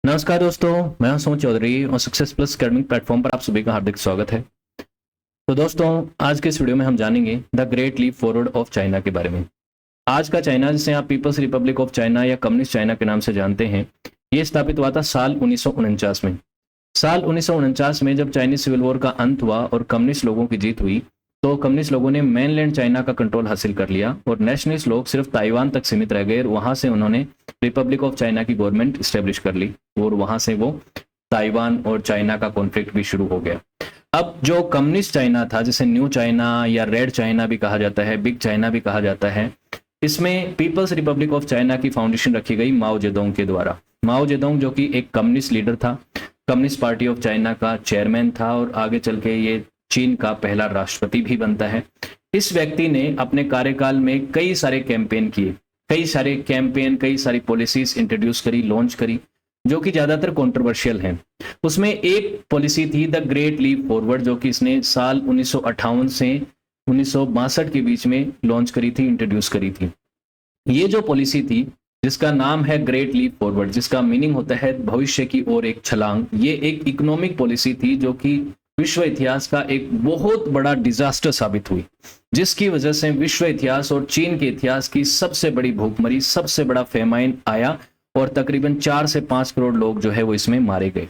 नमस्कार दोस्तों, मैं हूं सोम चौधरी और सक्सेस प्लस एकेडमिक प्लेटफॉर्म पर आप सभी का हार्दिक स्वागत है। तो दोस्तों, आज के इस वीडियो में हम जानेंगे the great leap forward of China के बारे में। आज का चाइना, जिसे आप पीपल्स रिपब्लिक ऑफ चाइना या कम्युनिस्ट चाइना के नाम से जानते हैं, ये स्थापित हुआ था साल 1949 में। साल 1949 में जब चाइनीज सिविल वॉर का अंत हुआ और कम्युनिस्ट लोगों की जीत हुई, तो कम्युनिस्ट लोगों ने मेनलैंड चाइना का कंट्रोल हासिल कर लिया और नेशनलिस्ट लोग सिर्फ ताइवान तक सीमित रह गए और वहां से उन्होंने रिपब्लिक ऑफ चाइना की गवर्नमेंट स्टेब्लिश कर ली और वहां से वो ताइवान और चाइना का कॉन्फ्लिक्ट भी शुरू हो गया। अब जो कम्युनिस्ट चाइना था, जिसे न्यू चाइना या रेड चाइना भी कहा जाता है, बिग चाइना भी कहा जाता है, इसमें पीपल्स रिपब्लिक ऑफ चाइना की फाउंडेशन रखी गई माओ जेडोंग के द्वारा। माओ जेडोंग जो कि एक कम्युनिस्ट लीडर था, कम्युनिस्ट पार्टी ऑफ चाइना का चेयरमैन था और आगे चल के ये चीन का पहला राष्ट्रपति भी बनता है। इस व्यक्ति ने अपने कार्यकाल में कई सारे कैंपेन किए, कई सारी पॉलिसीज इंट्रोड्यूस करी, लॉन्च करी, जो कि ज्यादातर कंट्रोवर्शियल हैं। उसमें एक पॉलिसी थी द ग्रेट लीप फॉरवर्ड, जो कि इसने साल 1958 से 1962 के बीच में लॉन्च करी थी, इंट्रोड्यूस करी थी। ये जो पॉलिसी थी, जिसका नाम है ग्रेट लीप फॉरवर्ड, जिसका मीनिंग होता है भविष्य की ओर एक छलांग, ये एक इकोनॉमिक पॉलिसी थी जो कि विश्व इतिहास का एक बहुत बड़ा डिजास्टर साबित हुई, जिसकी वजह से विश्व इतिहास और चीन के इतिहास की सबसे बड़ी भूखमरी, सबसे बड़ा फेमाइन आया और तकरीबन 4 से 5 करोड़ लोग जो है वो इसमें मारे गए।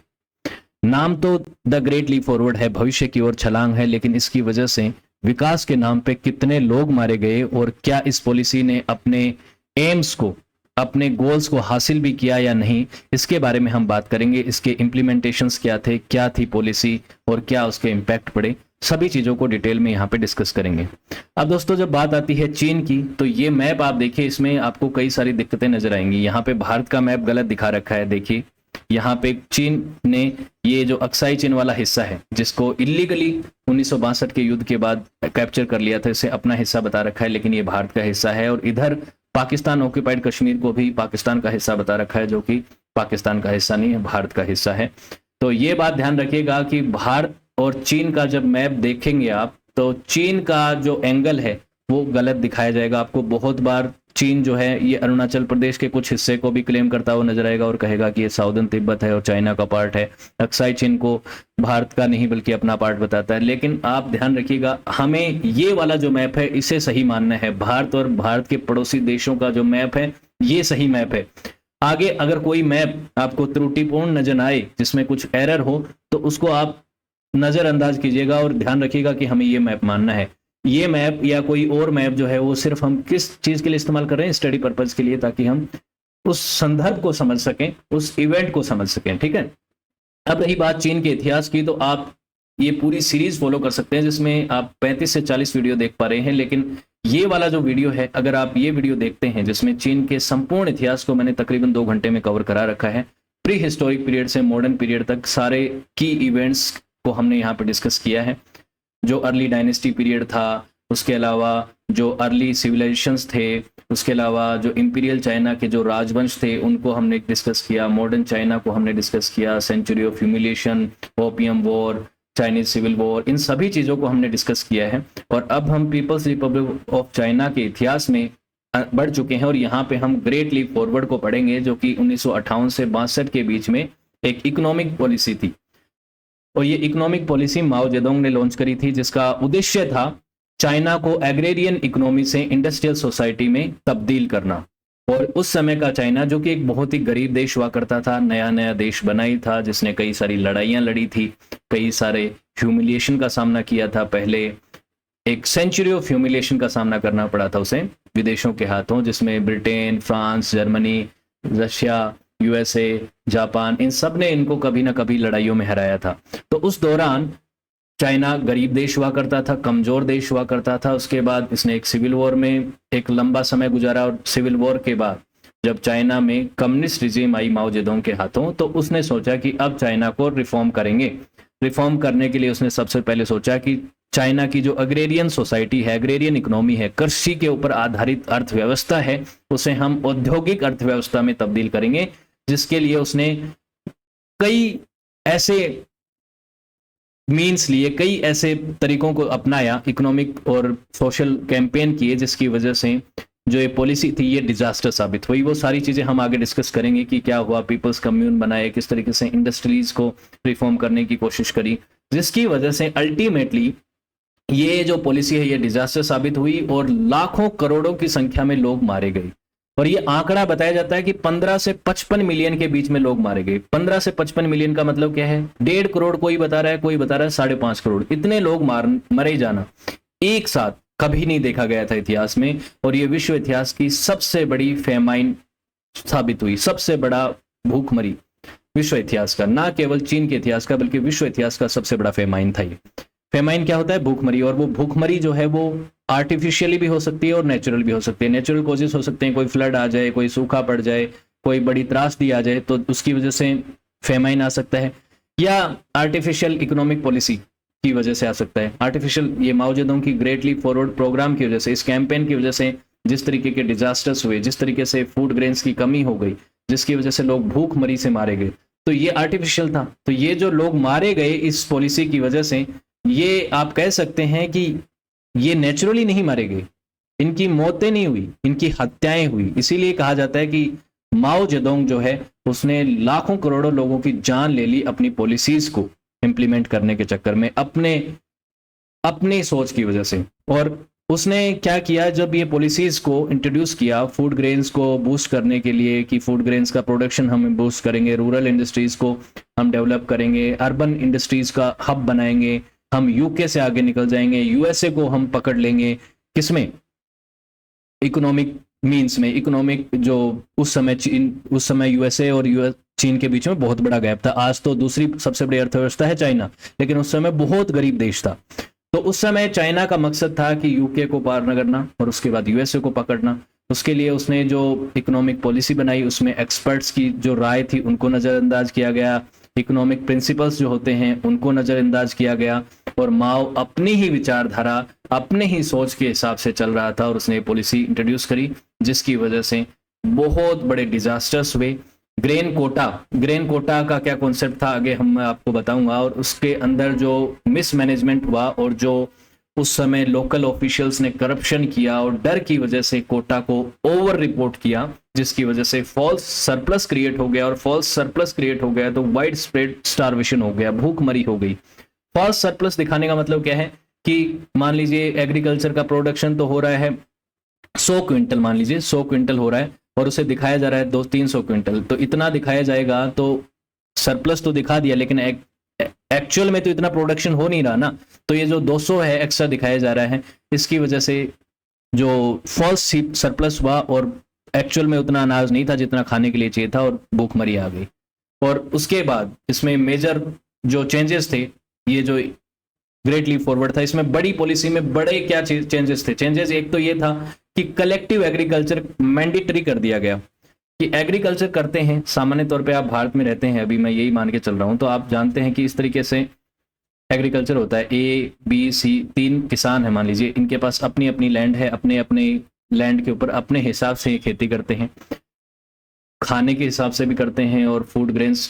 नाम तो द ग्रेट लीप फॉरवर्ड है, भविष्य की ओर छलांग है, लेकिन इसकी वजह से विकास के नाम पे कितने लोग मारे गए और क्या इस पॉलिसी ने अपने एम्स को, अपने गोल्स को हासिल भी किया या नहीं, इसके बारे में हम बात करेंगे। इसके इम्प्लीमेंटेशंस क्या थे, क्या थी पॉलिसी और क्या उसके इम्पैक्ट पड़े, सभी चीजों को डिटेल में यहाँ पे डिस्कस करेंगे। अब दोस्तों, जब बात आती है चीन की, तो ये मैप आप देखिए, इसमें आपको कई सारी दिक्कतें नजर आएंगी। यहाँ पे भारत का मैप गलत दिखा रखा है, देखिए यहाँ पे चीन ने ये जो अक्साई चीन वाला हिस्सा है, जिसको इलीगली 1962 के युद्ध के बाद कैप्चर कर लिया था, इसे अपना हिस्सा बता रखा है, लेकिन ये भारत का हिस्सा है। और इधर पाकिस्तान ऑक्यूपाइड कश्मीर को भी पाकिस्तान का हिस्सा बता रखा है, जो कि पाकिस्तान का हिस्सा नहीं है, भारत का हिस्सा है। तो ये बात ध्यान रखिएगा कि भारत और चीन का जब मैप देखेंगे आप, तो चीन का जो एंगल है वो गलत दिखाया जाएगा आपको। बहुत बार चीन जो है ये अरुणाचल प्रदेश के कुछ हिस्से को भी क्लेम करता हुआ नजर आएगा और कहेगा कि ये साउदर्न तिब्बत है और चाइना का पार्ट है। अक्साई चीन को भारत का नहीं बल्कि अपना पार्ट बताता है। लेकिन आप ध्यान रखिएगा, हमें ये वाला जो मैप है इसे सही मानना है। भारत और भारत के पड़ोसी देशों का जो मैप है ये सही मैप है। आगे अगर कोई मैप आपको त्रुटिपूर्ण नजर आए, जिसमें कुछ एरर हो, तो उसको आप नजरअंदाज कीजिएगा और ध्यान रखिएगा कि हमें ये मैप मानना है। ये मैप या कोई और मैप जो है वो सिर्फ हम किस चीज के लिए इस्तेमाल कर रहे हैं, स्टडी पर्पज के लिए, ताकि हम उस संदर्भ को समझ सकें, उस इवेंट को समझ सकें। ठीक है। अब रही बात चीन के इतिहास की, तो आप ये पूरी सीरीज फॉलो कर सकते हैं, जिसमें आप 35 से 40 वीडियो देख पा रहे हैं। लेकिन ये वाला जो वीडियो है, अगर आप ये वीडियो देखते हैं, जिसमें चीन के संपूर्ण इतिहास को मैंने तकरीबन 2 घंटे में कवर करा रखा है, प्री हिस्टोरिक पीरियड से मॉडर्न पीरियड तक सारे की इवेंट्स को हमने यहाँ पे डिस्कस किया है। जो अर्ली डायनेस्टी पीरियड था, उसके अलावा जो अर्ली सिविलाइजेशंस थे, उसके अलावा जो इंपीरियल चाइना के जो राजवंश थे उनको हमने डिस्कस किया, मॉडर्न चाइना को हमने डिस्कस किया, century of humiliation, opium war, Chinese civil war, इन सभी चीज़ों को हमने डिस्कस किया है। और अब हम पीपल्स रिपब्लिक ऑफ चाइना के इतिहास में बढ़ चुके हैं और यहाँ पे हम ग्रेट लीप फॉरवर्ड को पढ़ेंगे, जो कि 1958 से 62 के बीच में एक इकोनॉमिक पॉलिसी थी। और ये इकोनॉमिक पॉलिसी माओ जेडोंग ने लॉन्च करी थी, जिसका उद्देश्य था चाइना को एग्रेरियन इकोनॉमी से इंडस्ट्रियल सोसाइटी में तब्दील करना। और उस समय का चाइना, जो कि एक बहुत ही गरीब देश हुआ करता था, नया नया देश बना ही था, जिसने कई सारी लड़ाइयां लड़ी थी, कई सारे ह्यूमिलिएशन का सामना किया था। पहले एक सेंचुरी ऑफ ह्यूमिलिएशन का सामना करना पड़ा था उसे विदेशों के हाथों, जिसमें Britain, France, Germany, Russia, USA, Japan, इन सब ने इनको कभी ना कभी लड़ाइयों में हराया था। तो उस दौरान चाइना गरीब देश हुआ करता था, कमजोर देश हुआ करता था। उसके बाद इसने एक सिविल वॉर में एक लंबा समय गुजारा और सिविल वॉर के बाद जब चाइना में कम्युनिस्ट रिजीम आई माओ जेडोंग के हाथों, तो उसने सोचा कि अब चाइना को रिफॉर्म करेंगे। रिफॉर्म करने के लिए उसने सबसे पहले सोचा कि चाइना की जो अग्रेरियन सोसाइटी है, अग्रेरियन इकोनॉमी है, कृषि के ऊपर आधारित अर्थव्यवस्था है, उसे हम औद्योगिक अर्थव्यवस्था में तब्दील करेंगे। जिसके लिए उसने कई ऐसे मीन्स लिए, कई ऐसे तरीकों को अपनाया, इकोनॉमिक और सोशल कैंपेन किए, जिसकी वजह से जो ये पॉलिसी थी ये डिजास्टर साबित हुई। वो सारी चीजें हम आगे डिस्कस करेंगे कि क्या हुआ, पीपल्स कम्यून बनाए, किस तरीके से इंडस्ट्रीज को रिफॉर्म करने की कोशिश करी, जिसकी वजह से अल्टीमेटली ये जो पॉलिसी है ये डिजास्टर साबित हुई और लाखों करोड़ों की संख्या में लोग मारे गए। और ये आंकड़ा बताया जाता है कि 15 से 55 मिलियन के बीच में लोग मारे गए। 15 से 55 मिलियन का मतलब क्या है? 1.5 करोड़ कोई बता रहा है, कोई बता रहा है 5.5 करोड़। इतने लोग मरे जाना एक साथ कभी नहीं देखा गया था इतिहास में। और ये विश्व इतिहास की सबसे बड़ी फेमाइन साबित हुई, सबसे बड़ा भूखमरी विश्व इतिहास का, ना केवल चीन के इतिहास का बल्कि विश्व इतिहास का सबसे बड़ा फेमाइन था ये। फेमाइन क्या होता है? भूखमरी। और वो भूखमरी जो है वो आर्टिफिशियली भी हो सकती है और नेचुरल भी हो सकती है। नेचुरल कॉजेस हो सकते हैं, कोई फ्लड आ जाए, कोई सूखा पड़ जाए, कोई बड़ी त्रासदी आ जाए तो उसकी वजह से फेमाइन आ सकता है, या आर्टिफिशियल इकोनॉमिक पॉलिसी की वजह से आ सकता है। आर्टिफिशियल, ये माओ जेडोंग की ग्रेट लीप फॉरवर्ड प्रोग्राम की वजह से, इस कैंपेन की वजह से जिस तरीके के डिजास्टर्स हुए, जिस तरीके से फूड ग्रेन्स की कमी हो गई, जिसकी वजह से लोग भूखमरी से मारे गए, तो ये आर्टिफिशियल था। तो ये जो लोग मारे गए इस पॉलिसी की वजह से, ये आप कह सकते हैं कि ये नेचुरली नहीं मारे गए, इनकी मौतें नहीं हुई, इनकी हत्याएं हुई। इसीलिए कहा जाता है कि माओ जेडोंग जो है उसने लाखों करोड़ों लोगों की जान ले ली अपनी पॉलिसीज को इंप्लीमेंट करने के चक्कर में, अपने सोच की वजह से। और उसने क्या किया, जब ये पॉलिसीज को इंट्रोड्यूस किया फूड ग्रेन्स को बूस्ट करने के लिए, कि फूड ग्रेन्स का प्रोडक्शन हम बूस्ट करेंगे, रूरल इंडस्ट्रीज को हम डेवलप करेंगे, अर्बन इंडस्ट्रीज का हब बनाएंगे, हम यूके से आगे निकल जाएंगे, यूएसए को हम पकड़ लेंगे। किसमें? इकोनॉमिक मीन्स में। इकोनॉमिक जो उस समय यूएसए और चीन के बीच में बहुत बड़ा गैप था। आज तो दूसरी सबसे बड़ी अर्थव्यवस्था है चाइना, लेकिन उस समय बहुत गरीब देश था। तो उस समय चाइना का मकसद था कि यूके को पार न करना और उसके बाद यूएसए को पकड़ना। उसके लिए उसने जो इकोनॉमिक पॉलिसी बनाई उसमें एक्सपर्ट्स की जो राय थी उनको नजरअंदाज किया गया, इकोनॉमिक प्रिंसिपल्स जो होते हैं उनको नजरअंदाज किया गया, और माओ अपनी ही विचारधारा, अपने ही सोच के हिसाब से चल रहा था और उसने पॉलिसी इंट्रोड्यूस करी, जिसकी वजह से बहुत बड़े डिजास्टर्स हुए। ग्रेन कोटा का क्या कॉन्सेप्ट था आगे मैं आपको बताऊंगा, और उसके अंदर जो मिसमैनेजमेंट हुआ और जो उस समय लोकल ऑफिशियल्स ने करप्शन किया और डर की वजह से कोटा को ओवर रिपोर्ट किया, जिसकी वजह से फॉल्स सरप्लस क्रिएट हो गया, और फॉल्स सरप्लस क्रिएट हो गया तो वाइड स्प्रेड स्टारवेशन हो गया, भूखमरी हो गई। फॉल्स सरप्लस दिखाने का मतलब क्या है कि मान लीजिए एग्रीकल्चर का प्रोडक्शन तो हो रहा है 100 क्विंटल, मान लीजिए 100 क्विंटल हो रहा है और उसे दिखाया जा रहा है 200-300 क्विंटल, तो इतना दिखाया जाएगा तो सरप्लस तो दिखा दिया, लेकिन एक्चुअल में तो इतना प्रोडक्शन हो नहीं रहा ना। तो ये जो 200 है एक्स्ट्रा दिखाया जा रहा है, इसकी वजह से जो फॉल्स सरप्लस हुआ और एक्चुअल में उतना अनाज नहीं था जितना खाने के लिए चाहिए था, और भूखमरी आ गई। और उसके बाद इसमें मेजर जो चेंजेस थे, ये जो ग्रेट लीप फॉरवर्ड था, इसमें बड़ी पॉलिसी में बड़े क्या चेंजेस थे। चेंजेस एक तो ये था कि कलेक्टिव एग्रीकल्चर मैंडेटरी कर दिया गया, कि एग्रीकल्चर करते हैं सामान्य तौर पे, आप भारत में रहते हैं अभी, मैं यही मान के चल रहा हूं, तो आप जानते हैं कि इस तरीके से एग्रीकल्चर होता है। ए बी सी 3 किसान है मान लीजिए, इनके पास अपनी अपनी लैंड है, अपने अपने लैंड के ऊपर अपने हिसाब से ये खेती करते हैं, खाने के हिसाब से भी करते हैं, और फूड ग्रेन्स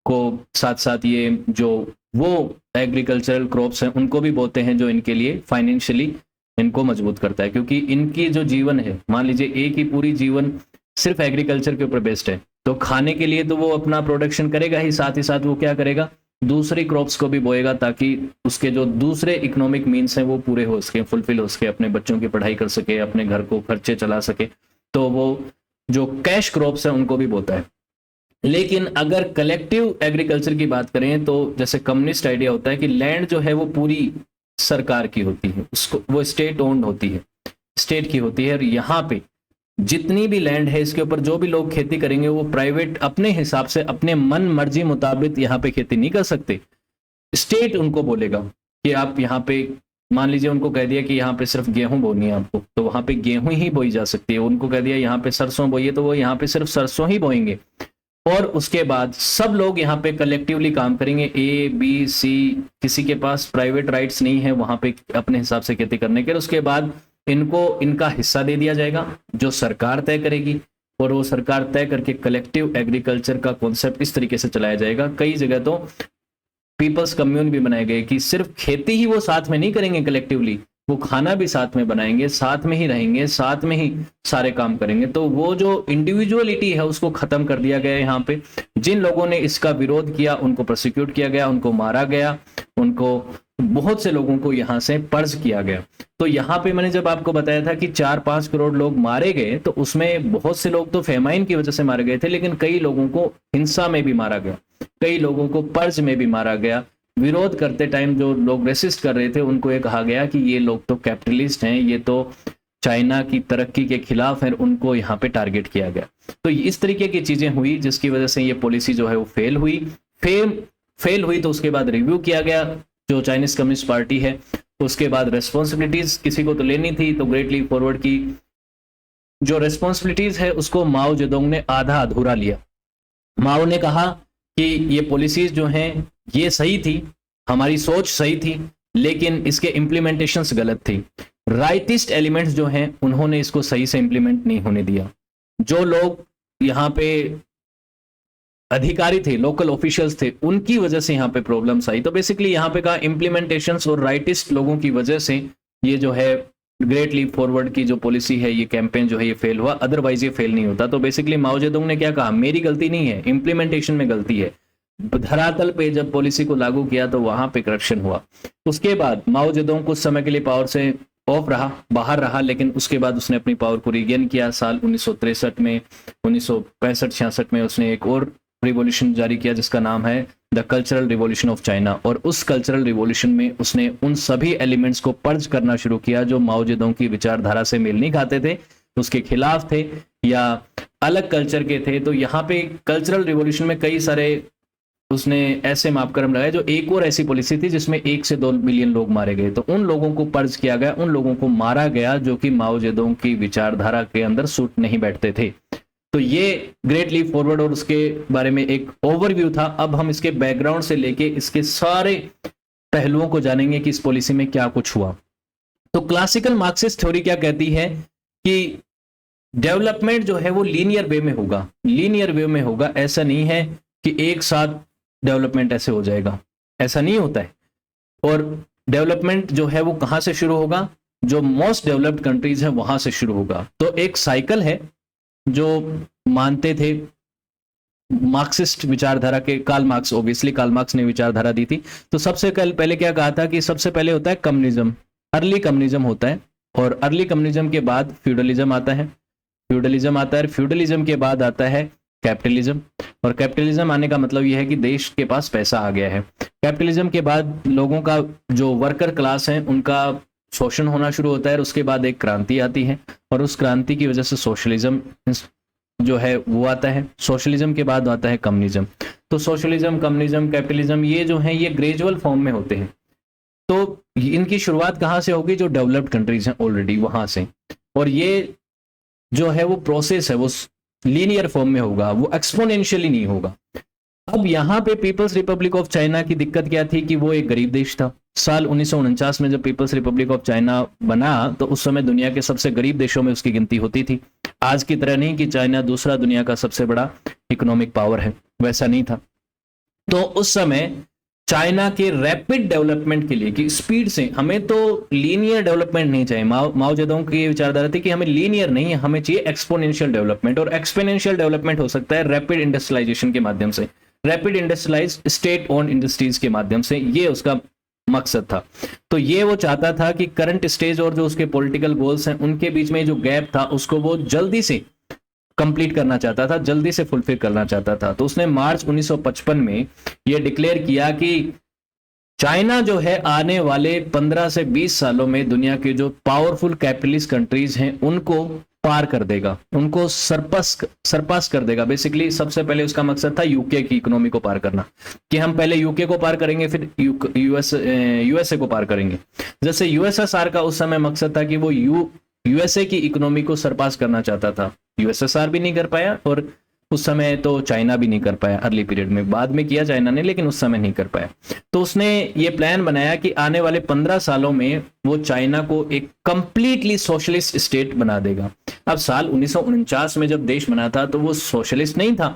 को साथ साथ ये जो वो एग्रीकल्चरल क्रॉप्स हैं उनको भी बोते हैं, जो इनके लिए फाइनेंशियली इनको मजबूत करता है, क्योंकि इनकी जो जीवन है, मान लीजिए एक ही पूरी जीवन सिर्फ एग्रीकल्चर के ऊपर बेस्ड है, तो खाने के लिए तो वो अपना प्रोडक्शन करेगा ही साथ वो क्या करेगा, दूसरी क्रॉप्स को भी बोएगा, ताकि उसके जो दूसरे इकोनॉमिक मीन्स हैं वो पूरे हो सके, फुलफिल हो सके, अपने बच्चों की पढ़ाई कर सके, अपने घर को खर्चे चला सके। तो वो जो कैश क्रॉप्स हैं उनको भी बोता है। लेकिन अगर कलेक्टिव एग्रीकल्चर की बात करें तो जैसे कम्युनिस्ट आइडिया होता है कि लैंड जो है वो पूरी सरकार की होती है, उसको वो स्टेट ओन्ड होती है, स्टेट की होती है, और यहाँ पे जितनी भी लैंड है इसके ऊपर जो भी लोग खेती करेंगे वो प्राइवेट अपने हिसाब से अपने मन मर्जी मुताबिक यहाँ पे खेती नहीं कर सकते। स्टेट उनको बोलेगा कि आप यहाँ पे, मान लीजिए उनको कह दिया कि यहाँ पे सिर्फ गेहूं बोनी है आपको, तो वहां पे गेहूं ही बोई जा सकती है। उनको कह दिया यहाँ पे सरसों बोइए, तो वो यहाँ पे सिर्फ सरसों ही बोएंगे। और उसके बाद सब लोग यहाँ पे कलेक्टिवली काम करेंगे, ए बी सी, किसी के पास प्राइवेट राइट्स नहीं है वहां पे अपने हिसाब से खेती करने के। उसके बाद इनको इनका हिस्सा दे दिया जाएगा जो सरकार तय करेगी, और वो सरकार तय करके कलेक्टिव एग्रीकल्चर का कॉन्सेप्ट इस तरीके से चलाया जाएगा। कई जगह तो पीपल्स कम्यून भी बनाए गए कि सिर्फ खेती ही वो साथ में नहीं करेंगे कलेक्टिवली, वो खाना भी साथ में बनाएंगे, साथ में ही रहेंगे, साथ में ही सारे काम करेंगे। तो वो जो इंडिविजुअलिटी है उसको खत्म कर दिया गया यहाँ पे। जिन लोगों ने इसका विरोध किया उनको प्रोसिक्यूट किया गया, उनको मारा गया, उनको बहुत से लोगों को यहाँ से पर्ज किया गया। तो यहाँ पे मैंने जब आपको बताया था कि 4-5 करोड़ लोग मारे गए, तो उसमें बहुत से लोग तो फेमाइन की वजह से मारे गए थे, लेकिन कई लोगों को हिंसा में भी मारा गया, कई लोगों को पर्ज में भी मारा गया। विरोध करते टाइम जो लोग रेसिस्ट कर रहे थे उनको ये कहा गया कि ये लोग तो कैपिटलिस्ट हैं, ये तो चाइना की तरक्की के खिलाफ है, उनको यहाँ पे टारगेट किया गया। तो इस तरीके की चीजें हुई जिसकी वजह से ये पॉलिसी जो है वो फेल हुई। तो उसके बाद रिव्यू किया गया जो चाइनीज कम्युनिस्ट पार्टी है, उसके बाद रेस्पॉन्सिबिलिटीज किसी को तो लेनी थी, तो ग्रेट लीप फॉरवर्ड की जो रेस्पॉन्सिबिलिटीज है उसको माओ जेडोंग ने आधा अधूरा लिया। माओ ने कहा कि ये पॉलिसीज जो हैं ये सही थी, हमारी सोच सही थी, लेकिन इसके इम्प्लीमेंटेशंस गलत थी। राइटिस्ट एलिमेंट्स जो हैं उन्होंने इसको सही से इम्प्लीमेंट नहीं होने दिया। जो लोग यहाँ पे अधिकारी थे, लोकल ऑफिशियल्स थे, उनकी वजह से यहाँ पे प्रॉब्लम्स आई। तो बेसिकली यहाँ पे कहा इम्प्लीमेंटेशंस और राइटिस्ट लोगों की वजह से ये जो है ग्रेट लीप फॉरवर्ड की जो पॉलिसी है, ये कैंपेन जो है ये फेल हुआ, अदरवाइज ये फेल नहीं होता। तो बेसिकली माओ जेडोंग ने क्या कहा, मेरी गलती नहीं है, इम्प्लीमेंटेशन में गलती है। धरातल पे जब पॉलिसी को लागू किया तो वहां पे करप्शन हुआ। उसके बाद माओ जेडोंग कुछ समय के लिए पावर से ऑफ रहा, बाहर रहा, लेकिन उसके बाद उसने अपनी पावर को रिगेन किया। साल 1963 में, 1965-66 में उसने एक और रिवॉल्यूशन जारी किया जिसका नाम है the cultural revolution of China. और उस कल्चरल रिवॉल्यूशन में उसने उन सभी एलिमेंट्स को पर्ज करना शुरू किया जो माओ जेडोंग की विचारधारा से मेल नहीं खाते थे, उसके खिलाफ थे या अलग कल्चर के थे। तो यहाँ पे कल्चरल रिवॉल्यूशन में कई सारे उसने ऐसे मापक्रम लगाए। जो एक और ऐसी पॉलिसी थी जिसमें 1 से 2 मिलियन लोग मारे गए, तो उन लोगों को पर्ज किया गया, उन लोगों को मारा गया जो कि माओ जेडोंग की विचारधारा के अंदर सूट नहीं बैठते थे। तो ये ग्रेट लीप फॉरवर्ड और उसके बारे में एक ओवरव्यू था। अब हम इसके बैकग्राउंड से लेके इसके सारे पहलुओं को जानेंगे कि इस पॉलिसी में क्या कुछ हुआ। तो क्लासिकल मार्क्सिस्ट थ्योरी क्या कहती है कि डेवलपमेंट जो है वो लीनियर वे में होगा, लीनियर वे में होगा। ऐसा नहीं है कि एक साथ डेवलपमेंट ऐसे हो जाएगा, ऐसा नहीं होता है। और डेवलपमेंट जो है वो कहां से शुरू होगा, जो मोस्ट डेवलप्ड कंट्रीज है वहां से शुरू होगा। तो एक साइकिल है जो मानते थे मार्क्सिस्ट विचारधारा के, Karl Marx, obviously Karl Marx ने विचारधारा दी थी। तो सबसे पहले क्या कहा था कि सबसे पहले होता है कम्युनिज्म, अर्ली कम्युनिज्म होता है, और अर्ली कम्युनिज्म के बाद फ्यूडलिज्म आता है, फ्यूडलिज्म के बाद आता है कैपिटलिज्म। और कैपिटलिज्म आने का मतलब यह है कि देश के पास पैसा आ गया है। कैपिटलिज्म के बाद लोगों का जो वर्कर क्लास है उनका शोषण होना शुरू होता है, और उसके बाद एक क्रांति आती है, और उस क्रांति की वजह से सोशलिज्म जो है वो आता है। सोशलिज्म के बाद आता है कम्युनिज्म। तो सोशलिज्म, कम्युनिज्म, कैपिटलिज्म ये जो है ये ग्रेजुअल फॉर्म में होते हैं। तो इनकी शुरुआत कहाँ से होगी, जो डेवलप्ड कंट्रीज हैं ऑलरेडी वहां से। और ये जो है वो प्रोसेस है वो लीनियर फॉर्म में होगा, वो एक्सपोनेंशियली नहीं होगा। अब यहाँ पे पीपल्स रिपब्लिक ऑफ चाइना की दिक्कत क्या थी कि वो एक गरीब देश था। साल 1949 में जब पीपल्स रिपब्लिक ऑफ चाइना बना तो उस समय दुनिया के सबसे गरीब देशों में उसकी गिनती होती थी। आज की तरह नहीं कि चाइना दूसरा दुनिया का सबसे बड़ा इकोनॉमिक पावर है, वैसा नहीं था। तो उस समय चाइना के रैपिड डेवलपमेंट के लिए कि स्पीड से, हमें तो लीनियर डेवलपमेंट नहीं चाहिए। माओ जेडोंग की विचारधारा थी कि हमें लीनियर नहीं है, हमें चाहिए एक्सपोनेंशियल डेवलपमेंट। और एक्सपोनेंशियल डेवलपमेंट हो सकता है रैपिड इंडस्ट्रियलाइजेशन के माध्यम से, rapid industrialise state own industries के माध्यम से, ये उसका मकसद था। तो ये वो चाहता था कि करंट स्टेज और जो उसके पॉलिटिकल गोल्स हैं उनके बीच में जो गैप था उसको वो जल्दी से कंप्लीट करना चाहता था, जल्दी से फुलफिल करना चाहता था। तो उसने मार्च 1955 में यह डिक्लेयर किया कि चाइना जो है आने वाले 15 से 20 सालों में दुनिया के जो पावरफुल कैपिटलिस्ट कंट्रीज हैं उनको पार कर देगा, उनको सरपास कर देगा। बेसिकली सबसे पहले उसका मकसद था यूके की इकोनॉमी को पार करना, कि हम पहले यूके को पार करेंगे फिर यूएसए को पार करेंगे। जैसे यूएसएसआर का उस समय मकसद था कि वो यूएसए की इकोनॉमी को सरपास करना चाहता था। यूएसएसआर भी नहीं कर पाया और उस समय तो चाइना भी नहीं कर पाया अर्ली पीरियड में, बाद में किया चाइना ने लेकिन उस समय नहीं कर पाया। तो उसने ये प्लान बनाया कि आने वाले 15 सालों में वो चाइना को एक कंप्लीटली सोशलिस्ट स्टेट बना देगा। अब साल 1949 में जब देश बना था तो वो सोशलिस्ट नहीं था,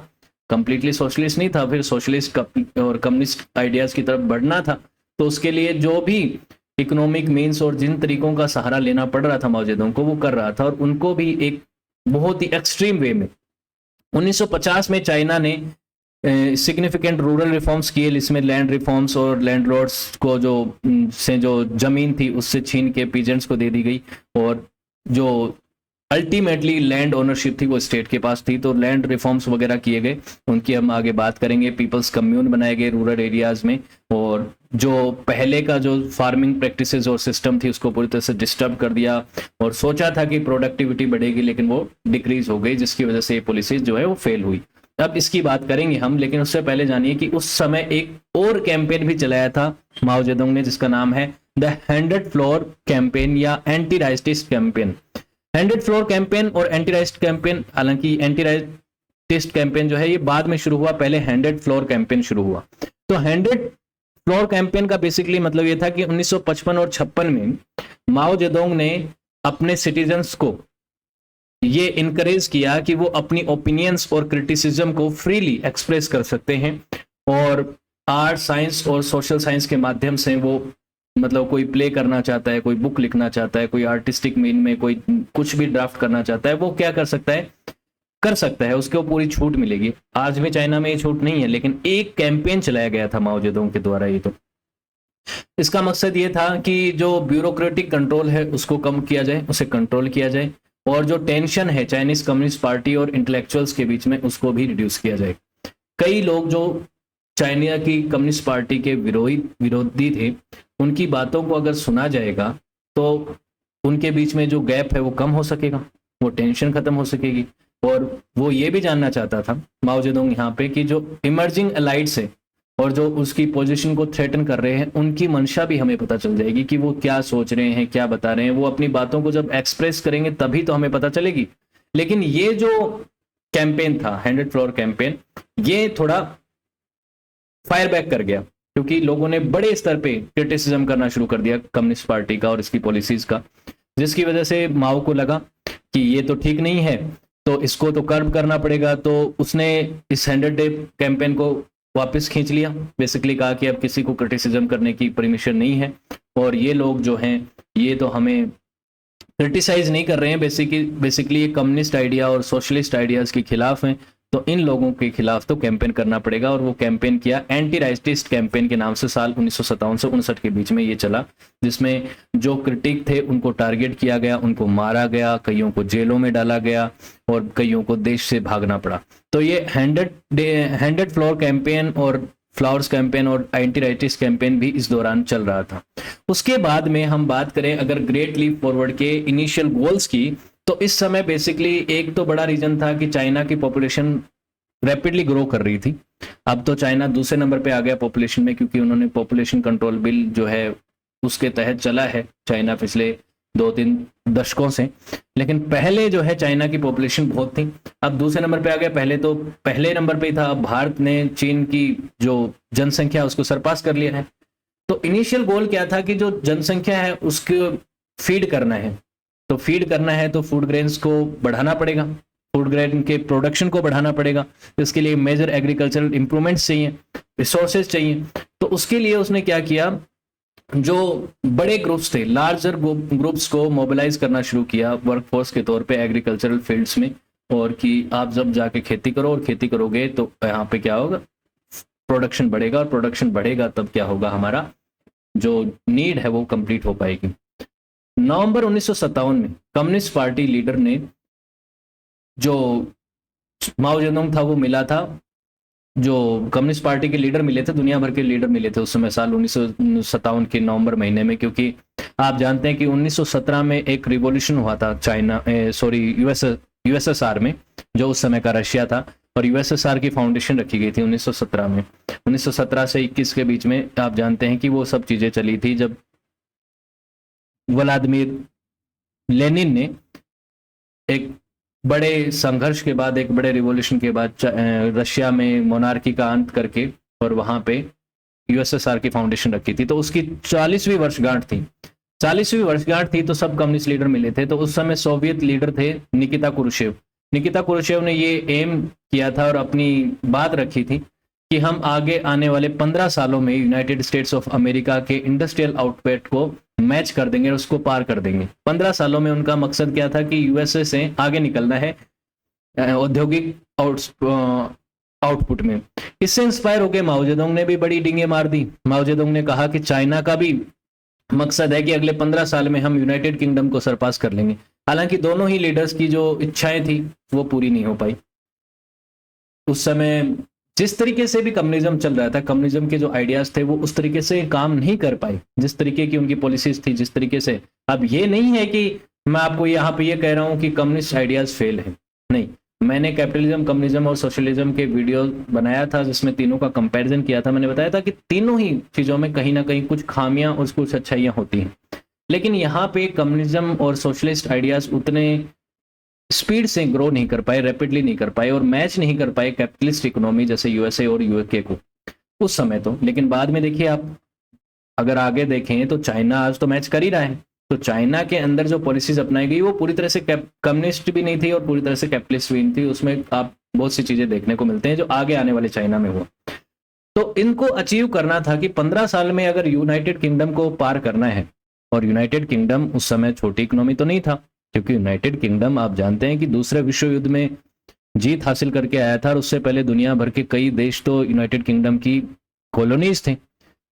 कंप्लीटली सोशलिस्ट नहीं था, फिर सोशलिस्ट और कम्युनिस्ट आइडियाज की तरफ बढ़ना था। तो उसके लिए जो भी इकोनॉमिक मीन्स और जिन तरीकों का सहारा लेना पड़ रहा था माओ जेडोंग को वो कर रहा था, और उनको भी एक बहुत ही एक्सट्रीम वे में 1950 में चाइना ने सिग्निफिकेंट रूरल रिफॉर्म्स किए, इसमें लैंड रिफॉर्म्स और लैंडलॉर्ड्स को जो जमीन थी उससे छीन के पीजेंट्स को दे दी गई, और जो अल्टीमेटली लैंड ओनरशिप थी वो स्टेट के पास थी। तो लैंड रिफॉर्म्स वगैरह किए गए, उनकी हम आगे बात करेंगे। पीपल्स कम्यून बनाए गए रूरल एरियाज में, और जो पहले का जो फार्मिंग प्रैक्टिसेस और सिस्टम थी उसको पूरी तरह से डिस्टर्ब कर दिया, और सोचा था कि प्रोडक्टिविटी बढ़ेगी लेकिन वो डिक्रीज हो गई, जिसकी वजह से ये पॉलिसीज जो है वो फेल हुई। अब इसकी बात करेंगे हम, लेकिन उससे पहले जानिए कि उस समय एक और कैंपेन भी चलाया था माओ जेडोंग ने, जिसका नाम है द 100 फ्लोर कैंपेन या anti rightist campaign. 100 floor campaign और एंटी राइटिस्ट कैंपेन, हालांकि एंटी राइटिस्ट कैंपेन जो है ये बाद में शुरू हुआ, पहले 100 फ्लोर कैंपेन शुरू हुआ। तो 100 फ्लोर कैंपेन का बेसिकली मतलब ये था कि 1955 और 56 में माओ जेडोंग ने अपने सिटीजन्स को ये इनकरेज किया कि वो अपनी ओपिनियंस और क्रिटिसिज्म को फ्रीली एक्सप्रेस कर सकते हैं, और आर्ट, साइंस और सोशल साइंस के माध्यम से वो मतलब कोई प्ले करना चाहता है, कोई बुक लिखना चाहता है, कोई आर्टिस्टिक मीन में कोई कुछ भी ड्राफ्ट करना चाहता है, वो क्या कर सकता है, कर सकता है, उसको पूरी छूट मिलेगी। आज भी चाइना में ये छूट नहीं है, लेकिन एक कैंपेन चलाया गया था माओ जेडोंग के द्वारा। ये तो इसका मकसद ये था कि जो ब्यूरोक्रेटिक कंट्रोल है उसको कम किया जाए, उसे कंट्रोल किया जाए, और जो टेंशन है चाइनीज कम्युनिस्ट पार्टी और इंटेलेक्चुअल्स के बीच में उसको भी रिड्यूस किया जाए। कई लोग जो चाइना की कम्युनिस्ट पार्टी के विरोधी थे, उनकी बातों को अगर सुना जाएगा तो उनके बीच में जो गैप है वो कम हो सकेगा, वो टेंशन खत्म हो सकेगी। और वो ये भी जानना चाहता था माओ जेडोंग यहाँ पे कि जो इमर्जिंग एलाइट्स है और जो उसकी पोजीशन को थ्रेटन कर रहे हैं, उनकी मंशा भी हमें पता चल जाएगी कि वो क्या सोच रहे हैं, क्या बता रहे हैं। वो अपनी बातों को जब एक्सप्रेस करेंगे तभी तो हमें पता चलेगी। लेकिन ये जो कैंपेन था 100 फ्लोर कैंपेन, ये थोड़ा फायर बैक कर गया, क्योंकि लोगों ने बड़े स्तर पे क्रिटिसिज्म करना शुरू कर दिया कम्युनिस्ट पार्टी का और इसकी पॉलिसीज का, जिसकी वजह से माओ को लगा कि ये तो ठीक नहीं है, तो इसको तो कर्ब करना पड़ेगा। तो उसने इस 100 डे कैंपेन को वापस खींच लिया, बेसिकली कहा कि अब किसी को क्रिटिसिज्म करने की परमिशन नहीं है, और ये लोग जो हैं ये तो हमें क्रिटिसाइज नहीं कर रहे हैं, बेसिकली ये कम्युनिस्ट आइडिया और सोशलिस्ट आइडियाज के खिलाफ हैं, तो इन लोगों के खिलाफ तो कैंपेन करना पड़ेगा। और वो कैंपेन किया एंटी राइटिस्ट कैंपेन के नाम से, साल 1957 से 59 के बीच में ये चला, जिसमें जो क्रिटिक थे उनको टारगेट किया गया, उनको मारा गया, कईयों को जेलों में डाला गया और कईयों को देश से भागना पड़ा। तो ये 100 फ्लोर कैंपेन और फ्लावर्स कैंपेन और एंटी राइटिस्ट कैंपेन भी इस दौरान चल रहा था। उसके बाद में हम बात करें अगर ग्रेट लीप फॉरवर्ड के इनिशियल गोल्स की, तो इस समय बेसिकली एक तो बड़ा रीजन था कि चाइना की पॉपुलेशन रैपिडली ग्रो कर रही थी। अब तो चाइना दूसरे नंबर पे आ गया पॉपुलेशन में, क्योंकि उन्होंने पॉपुलेशन कंट्रोल बिल जो है उसके तहत चला है चाइना पिछले 2-3 दशकों से। लेकिन पहले जो है चाइना की पॉपुलेशन बहुत थी, अब दूसरे नंबर पे आ गया। पहले तो पहले नंबर पे ही था, अब भारत ने चीन की जो जनसंख्या उसको सरपास कर लिया है। तो इनिशियल गोल क्या था कि जो जनसंख्या है उसको फीड करना है, तो फीड करना है तो फूड ग्रेन्स को बढ़ाना पड़ेगा, फूड ग्रेन के प्रोडक्शन को बढ़ाना पड़ेगा। इसके लिए मेजर एग्रीकल्चरल इंप्रूवमेंट्स चाहिए, रिसोर्सेज चाहिए। तो उसके लिए उसने क्या किया, जो बड़े ग्रुप्स थे, लार्जर ग्रुप्स को मोबिलाइज करना शुरू किया वर्कफोर्स के तौर पे एग्रीकल्चरल फील्ड्स में, और कि आप जब जाके खेती करो और खेती करोगे तो यहाँ पे क्या होगा, प्रोडक्शन बढ़ेगा, और प्रोडक्शन बढ़ेगा तब क्या होगा, हमारा जो नीड है वो कंप्लीट हो पाएगी। नवंबर 1957 में कम्युनिस्ट पार्टी लीडर ने, जो माओ जेडोंग था वो मिला था, जो कम्युनिस्ट पार्टी के लीडर मिले थे, दुनिया भर के लीडर मिले थे उस समय साल 1957 के नवंबर महीने में, क्योंकि आप जानते हैं कि 1917 में एक रिवॉल्यूशन हुआ था यूएसएसआर में, जो उस समय का रशिया था, और यूएसएसआर की फाउंडेशन रखी गई थी 1917 में। 1917 से 21 के बीच में आप जानते हैं कि वो सब चीजें चली थी, जब व्लादिमीर लेनिन ने एक बड़े संघर्ष के बाद, एक बड़े रिवॉल्यूशन के बाद रशिया में मोनार्की का अंत करके और वहां पे यूएसएसआर की फाउंडेशन रखी थी। तो उसकी 40वीं वर्षगांठ थी। 40वीं वर्षगांठ थी तो सब कम्युनिस्ट लीडर मिले थे। तो उस समय सोवियत लीडर थे निकिता क्रुश्चेव। निकिता क्रुश्चेव ने ये एम किया था और अपनी बात रखी थी कि हम आगे आने वाले 15 सालों में यूनाइटेड स्टेट्स ऑफ अमेरिका के इंडस्ट्रियल आउटपुट को मैच कर देंगे और उसको पार कर देंगे। 15 सालों में उनका मकसद क्या था कि यूएसए से आगे निकलना है औद्योगिक आउटपुट में। इससे इंस्पायर होकर माओ जेडोंग ने भी बड़ी डींगे मार दी। माओ जेडोंग ने कहा कि चाइना का भी मकसद है कि अगले 15 साल में हम यूनाइटेड किंगडम को सरपास कर लेंगे। हालांकि दोनों ही लीडर्स की जो इच्छाएं थी वो पूरी नहीं हो पाई। उस समय जिस तरीके से भी कम्युनिज्म चल रहा था, कम्युनिज्म के जो आइडियाज थे वो उस तरीके से काम नहीं कर पाए जिस तरीके की उनकी पॉलिसीज थी, जिस तरीके से। अब ये नहीं है कि मैं आपको यहाँ पे ये कह रहा हूँ कि कम्युनिस्ट आइडियाज फेल है, नहीं। मैंने कैपिटलिज्म, कम्युनिज्म और सोशलिज्म के वीडियो बनाया था जिसमें तीनों का कंपैरिजन किया था। मैंने बताया था कि तीनों ही चीजों में कहीं ना कहीं कुछ खामियां और कुछ अच्छाइयां होती हैं, लेकिन यहाँ पे कम्युनिज्म और सोशलिस्ट आइडियाज उतने स्पीड से ग्रो नहीं कर पाए, रैपिडली नहीं कर पाए और मैच नहीं कर पाए कैपिटलिस्ट इकोनॉमी जैसे यूएसए और यूके को उस समय तो। लेकिन बाद में देखिए आप, अगर आगे देखें तो चाइना आज तो मैच कर ही रहा है। तो चाइना के अंदर जो पॉलिसीज अपनाई गई वो पूरी तरह से कम्युनिस्ट भी नहीं थी और पूरी तरह से कैपिटलिस्ट भी नहीं थी। उसमें आप बहुत सी चीजें देखने को मिलते हैं जो आगे आने वाले चाइना में हुआ। तो इनको अचीव करना था कि 15 साल में अगर यूनाइटेड किंगडम को पार करना है, और यूनाइटेड किंगडम उस समय छोटी इकोनॉमी तो नहीं था, क्योंकि यूनाइटेड किंगडम आप जानते हैं कि दूसरे विश्व युद्ध में जीत हासिल करके आया था और उससे पहले दुनिया भर के कई देश तो यूनाइटेड किंगडम की कॉलोनीज थे।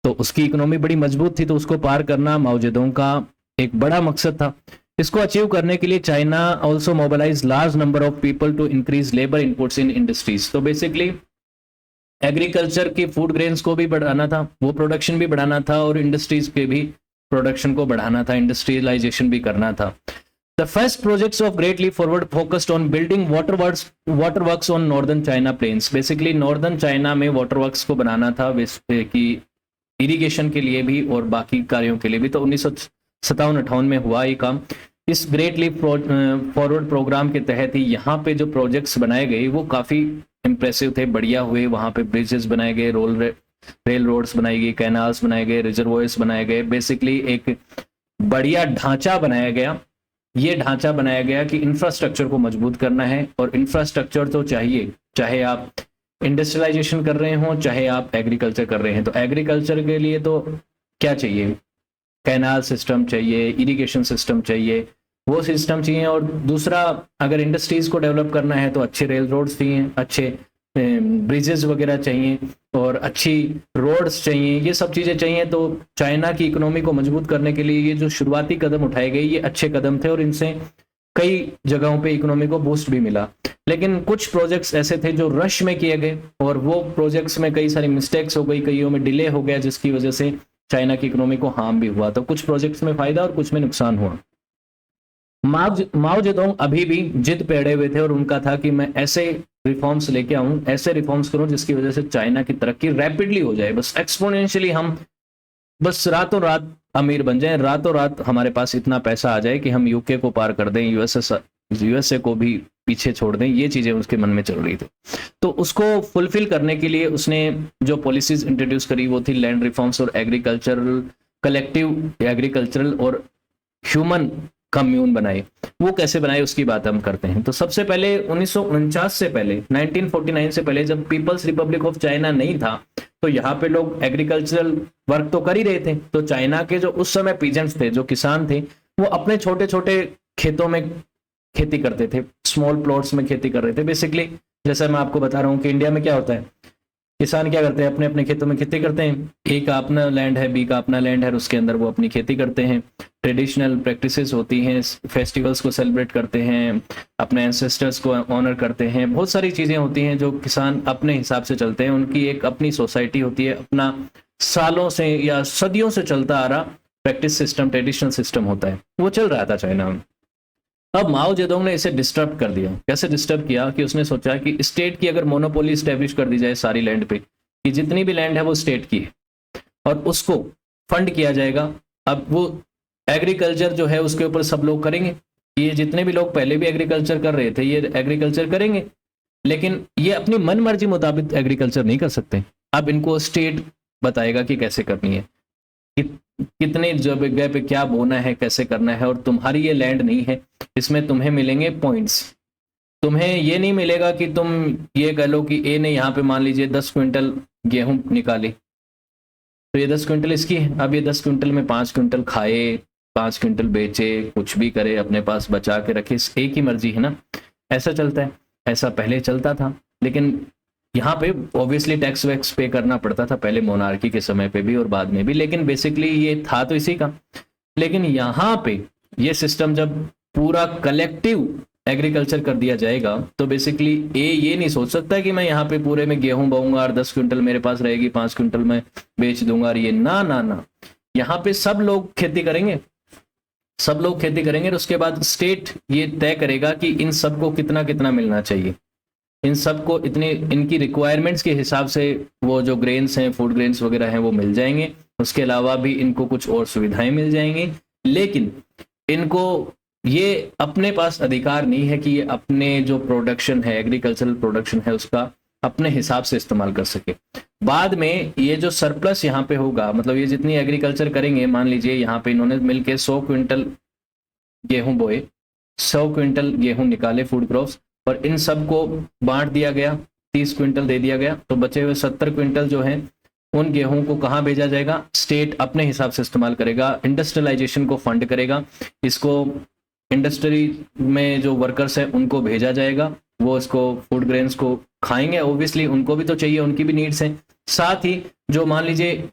तो उसकी इकोनॉमी बड़ी मजबूत थी, तो उसको पार करना माओ जेडोंग का एक बड़ा मकसद था। इसको अचीव करने के लिए China also mobilize large number of people to increase labour inputs in industries. तो बेसिकली एग्रीकल्चर की फूड ग्रेन्स को भी बढ़ाना था, वो प्रोडक्शन भी बढ़ाना था और इंडस्ट्रीज के भी प्रोडक्शन को बढ़ाना था, इंडस्ट्रियलाइजेशन भी करना था। The first projects of Great Leap Forward focused on building waterworks on northern China plains. Basically northern China में waterworks को बनाना था कि इरिगेशन के लिए भी और बाकी कार्यों के लिए भी। तो 1957-58 में हुआ ये काम। इस ग्रेट लीप फॉरवर्ड प्रोग्राम के तहत ही यहाँ पे जो प्रोजेक्ट्स बनाए गए वो काफी इंप्रेसिव थे, बढ़िया हुए। वहाँ पे ब्रिजेस बनाए गए, रेल रोड्स बनाई गई, कैनाल्स बनाए गए, रिजर्वोयर्स बनाए गए। बेसिकली एक बढ़िया ढांचा बनाया गया। ये ढांचा बनाया गया कि इंफ्रास्ट्रक्चर को मजबूत करना है, और इंफ्रास्ट्रक्चर तो चाहिए, चाहे आप इंडस्ट्रियलाइजेशन कर रहे हो चाहे आप एग्रीकल्चर कर रहे हैं। तो एग्रीकल्चर के लिए तो क्या चाहिए, कैनाल सिस्टम चाहिए, इरिगेशन सिस्टम चाहिए, वो सिस्टम चाहिए। और दूसरा, अगर इंडस्ट्रीज को डेवलप करना है तो अच्छे रेल रोड्स चाहिए, अच्छे ब्रिजेस वगैरह चाहिए और अच्छी रोड्स चाहिए, ये सब चीजें चाहिए। तो चाइना की इकोनॉमी को मजबूत करने के लिए ये जो शुरुआती कदम उठाए गए ये अच्छे कदम थे और इनसे कई जगहों पे इकोनॉमी को बूस्ट भी मिला। लेकिन कुछ प्रोजेक्ट्स ऐसे थे जो रश में किए गए और वो प्रोजेक्ट्स में कई सारी मिस्टेक्स हो गई, कईयों में डिले हो गया, जिसकी वजह से चाइना की इकोनॉमी को हार्म भी हुआ। तो कुछ प्रोजेक्ट्स में फायदा और कुछ में नुकसान हुआ। माओ जेडोंग अभी भी जिद पे अड़े हुए थे और उनका था कि मैं ऐसे रिफॉर्म्स लेके आऊं, ऐसे रिफॉर्म्स करूं जिसकी वजह से चाइना की तरक्की रैपिडली हो जाए, बस एक्सपोनेंशियली हम बस रातों रात अमीर बन जाएं, रातों रात हमारे पास इतना पैसा आ जाए कि हम यूके को पार कर दें, यूएसए को भी पीछे छोड़ दें। ये चीजें उसके मन में चल रही थी। तो उसको फुलफिल करने के लिए उसने जो पॉलिसीज इंट्रोड्यूस करी वो थी लैंड रिफॉर्म्स और एग्रीकल्चरल, कलेक्टिव एग्रीकल्चरल और ह्यूमन कम्यून बनाए। वो कैसे बनाए उसकी बात हम करते हैं। तो सबसे पहले 1949 से पहले, 1949 से पहले जब पीपल्स रिपब्लिक ऑफ चाइना नहीं था तो यहाँ पे लोग एग्रीकल्चरल वर्क तो कर ही रहे थे। तो चाइना के जो उस समय पीजेंट्स थे, जो किसान थे, वो अपने छोटे छोटे खेतों में खेती करते थे, स्मॉल प्लॉट्स में खेती कर रहे थे। बेसिकली जैसा मैं आपको बता रहा हूँ कि इंडिया में क्या होता है, किसान क्या करते हैं, अपने अपने खेतों में खेती करते हैं। ए का अपना लैंड है, बी का अपना लैंड है, उसके अंदर वो अपनी खेती करते हैं। ट्रेडिशनल प्रैक्टिसेस होती हैं, फेस्टिवल्स को सेलिब्रेट करते हैं, अपने एंसेस्टर्स को ऑनर करते हैं, बहुत सारी चीजें होती हैं जो किसान अपने हिसाब से चलते हैं। उनकी एक अपनी सोसाइटी होती है, अपना सालों से या सदियों से चलता आ रहा प्रैक्टिस सिस्टम, ट्रेडिशनल सिस्टम होता है, वो चल रहा था चाइना में। अब माओ जेडोंग ने इसे डिस्टर्ब कर दिया। कैसे डिस्टर्ब किया कि उसने सोचा कि स्टेट की अगर मोनोपोली स्टैब्लिश कर दी जाए सारी लैंड पे, कि जितनी भी लैंड है वो स्टेट की है और उसको फंड किया जाएगा। अब वो एग्रीकल्चर जो है उसके ऊपर सब लोग करेंगे। ये जितने भी लोग पहले भी एग्रीकल्चर कर रहे थे ये एग्रीकल्चर करेंगे, लेकिन ये अपनी मन मर्जी मुताबिक एग्रीकल्चर नहीं कर सकते। अब इनको स्टेट बताएगा कि कैसे करनी है, कितने जगह पे क्या बोना है, कैसे करना है। और तुम्हारी ये लैंड नहीं है, इसमें तुम्हें मिलेंगे पॉइंट्स। तुम्हें ये नहीं मिलेगा कि तुम ये कह लो कि ए ने यहाँ पे मान लीजिए 10 क्विंटल गेहूं निकाली, तो ये 10 क्विंटल इसकी है। अब ये 10 क्विंटल में 5 क्विंटल खाए, 5 क्विंटल बेचे, कुछ भी करे, अपने पास बचा के रखे, एक ही मर्जी है ना, ऐसा चलता है। ऐसा पहले चलता था, लेकिन यहाँ पे ऑब्वियसली टैक्स वैक्स पे करना पड़ता था, पहले मोनार्की के समय पे भी और बाद में भी, लेकिन बेसिकली ये था तो इसी का। लेकिन यहाँ पे ये सिस्टम जब पूरा कलेक्टिव एग्रीकल्चर कर दिया जाएगा तो बेसिकली ये नहीं सोच सकता कि मैं यहाँ पे पूरे में गेहूं बोऊंगा और 10 क्विंटल मेरे पास रहेगी, 5 क्विंटल मैं बेच दूंगा, और ये ना ना ना, यहाँ पे सब लोग खेती करेंगे, सब लोग खेती करेंगे और उसके बाद स्टेट ये तय करेगा कि इन सबको कितना कितना मिलना चाहिए, इन सबको इतनी इनकी रिक्वायरमेंट्स के हिसाब से वो जो ग्रेन्स हैं, फूड ग्रेन्स वगैरह हैं, वो मिल जाएंगे। उसके अलावा भी इनको कुछ और सुविधाएं मिल जाएंगी, लेकिन इनको ये अपने पास अधिकार नहीं है कि ये अपने जो प्रोडक्शन है, एग्रीकल्चरल प्रोडक्शन है, उसका अपने हिसाब से इस्तेमाल कर सके। बाद में ये जो सरप्लस यहाँ पे होगा, मतलब ये जितनी एग्रीकल्चर करेंगे, मान लीजिए यहाँ पे इन्होंने मिलके 100 क्विंटल गेहूं बोए, 100 क्विंटल गेहूं निकाले फूड क्रॉप्स, और इन सबको बांट दिया गया, 30 क्विंटल दे दिया गया, तो बचे हुए 70 क्विंटल जो हैं उन गेहूं को कहाँ भेजा जाएगा? स्टेट अपने हिसाब से इस्तेमाल करेगा, इंडस्ट्रियलाइजेशन को फंड करेगा, इसको इंडस्ट्री में जो वर्कर्स हैं उनको भेजा जाएगा, वो इसको फूड ग्रेन्स को खाएंगे, ओब्वियसली उनको भी तो चाहिए, उनकी भी नीड्स हैं। साथ ही जो मान लीजिए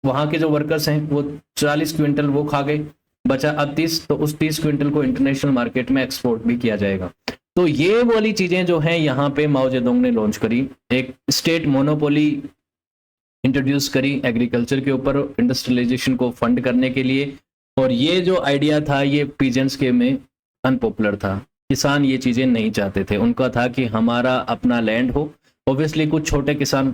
वहाँ के जो वर्कर्स हैं वो 40 क्विंटल वो खा गए, बचा अब 30, तो उस 30 क्विंटल को इंटरनेशनल मार्केट में एक्सपोर्ट भी किया जाएगा। तो ये वाली चीजें जो हैं यहाँ पे माओ जेडोंग ने लॉन्च करी, एक स्टेट मोनोपोली इंट्रोड्यूस करी एग्रीकल्चर के ऊपर इंडस्ट्रियलाइजेशन को फंड करने के लिए। और ये जो आइडिया था ये पीजेंट्स के में अनपॉपुलर था, किसान ये चीजें नहीं चाहते थे, उनका था कि हमारा अपना लैंड हो। ऑब्वियसली कुछ छोटे किसान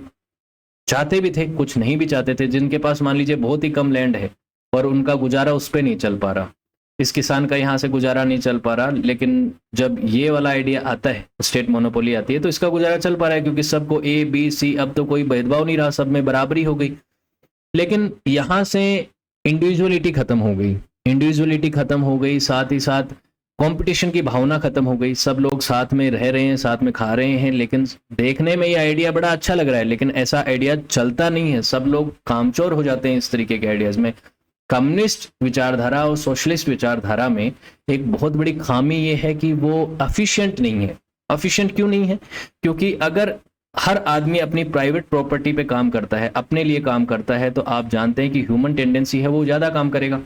चाहते भी थे, कुछ नहीं भी चाहते थे, जिनके पास मान लीजिए बहुत ही कम लैंड है और उनका गुजारा उस पर नहीं चल पा रहा, इस किसान का यहाँ से गुजारा नहीं चल पा रहा। लेकिन जब ये वाला आइडिया आता है, स्टेट मोनोपोली आती है, तो इसका गुजारा चल पा रहा है, क्योंकि सबको ए बी सी, अब तो कोई भेदभाव नहीं रहा, सब में बराबरी हो गई। लेकिन यहाँ से इंडिविजुअलिटी खत्म हो गई, इंडिविजुअलिटी खत्म हो गई, साथ ही साथ कंपटीशन की भावना खत्म हो गई। सब लोग साथ में रह रहे हैं, साथ में खा रहे हैं, लेकिन देखने में ये आइडिया बड़ा अच्छा लग रहा है, लेकिन ऐसा आइडिया चलता नहीं है। सब लोग कामचोर हो जाते हैं इस तरीके के आइडियाज में। कम्युनिस्ट विचारधारा और सोशलिस्ट विचारधारा में एक बहुत बड़ी खामी ये है कि वो एफिशिएंट नहीं है। एफिशिएंट क्यों नहीं है? क्योंकि अगर हर आदमी अपनी प्राइवेट प्रॉपर्टी पे काम करता है, अपने लिए काम करता है, तो आप जानते हैं कि ह्यूमन टेंडेंसी है वो ज्यादा काम करेगा,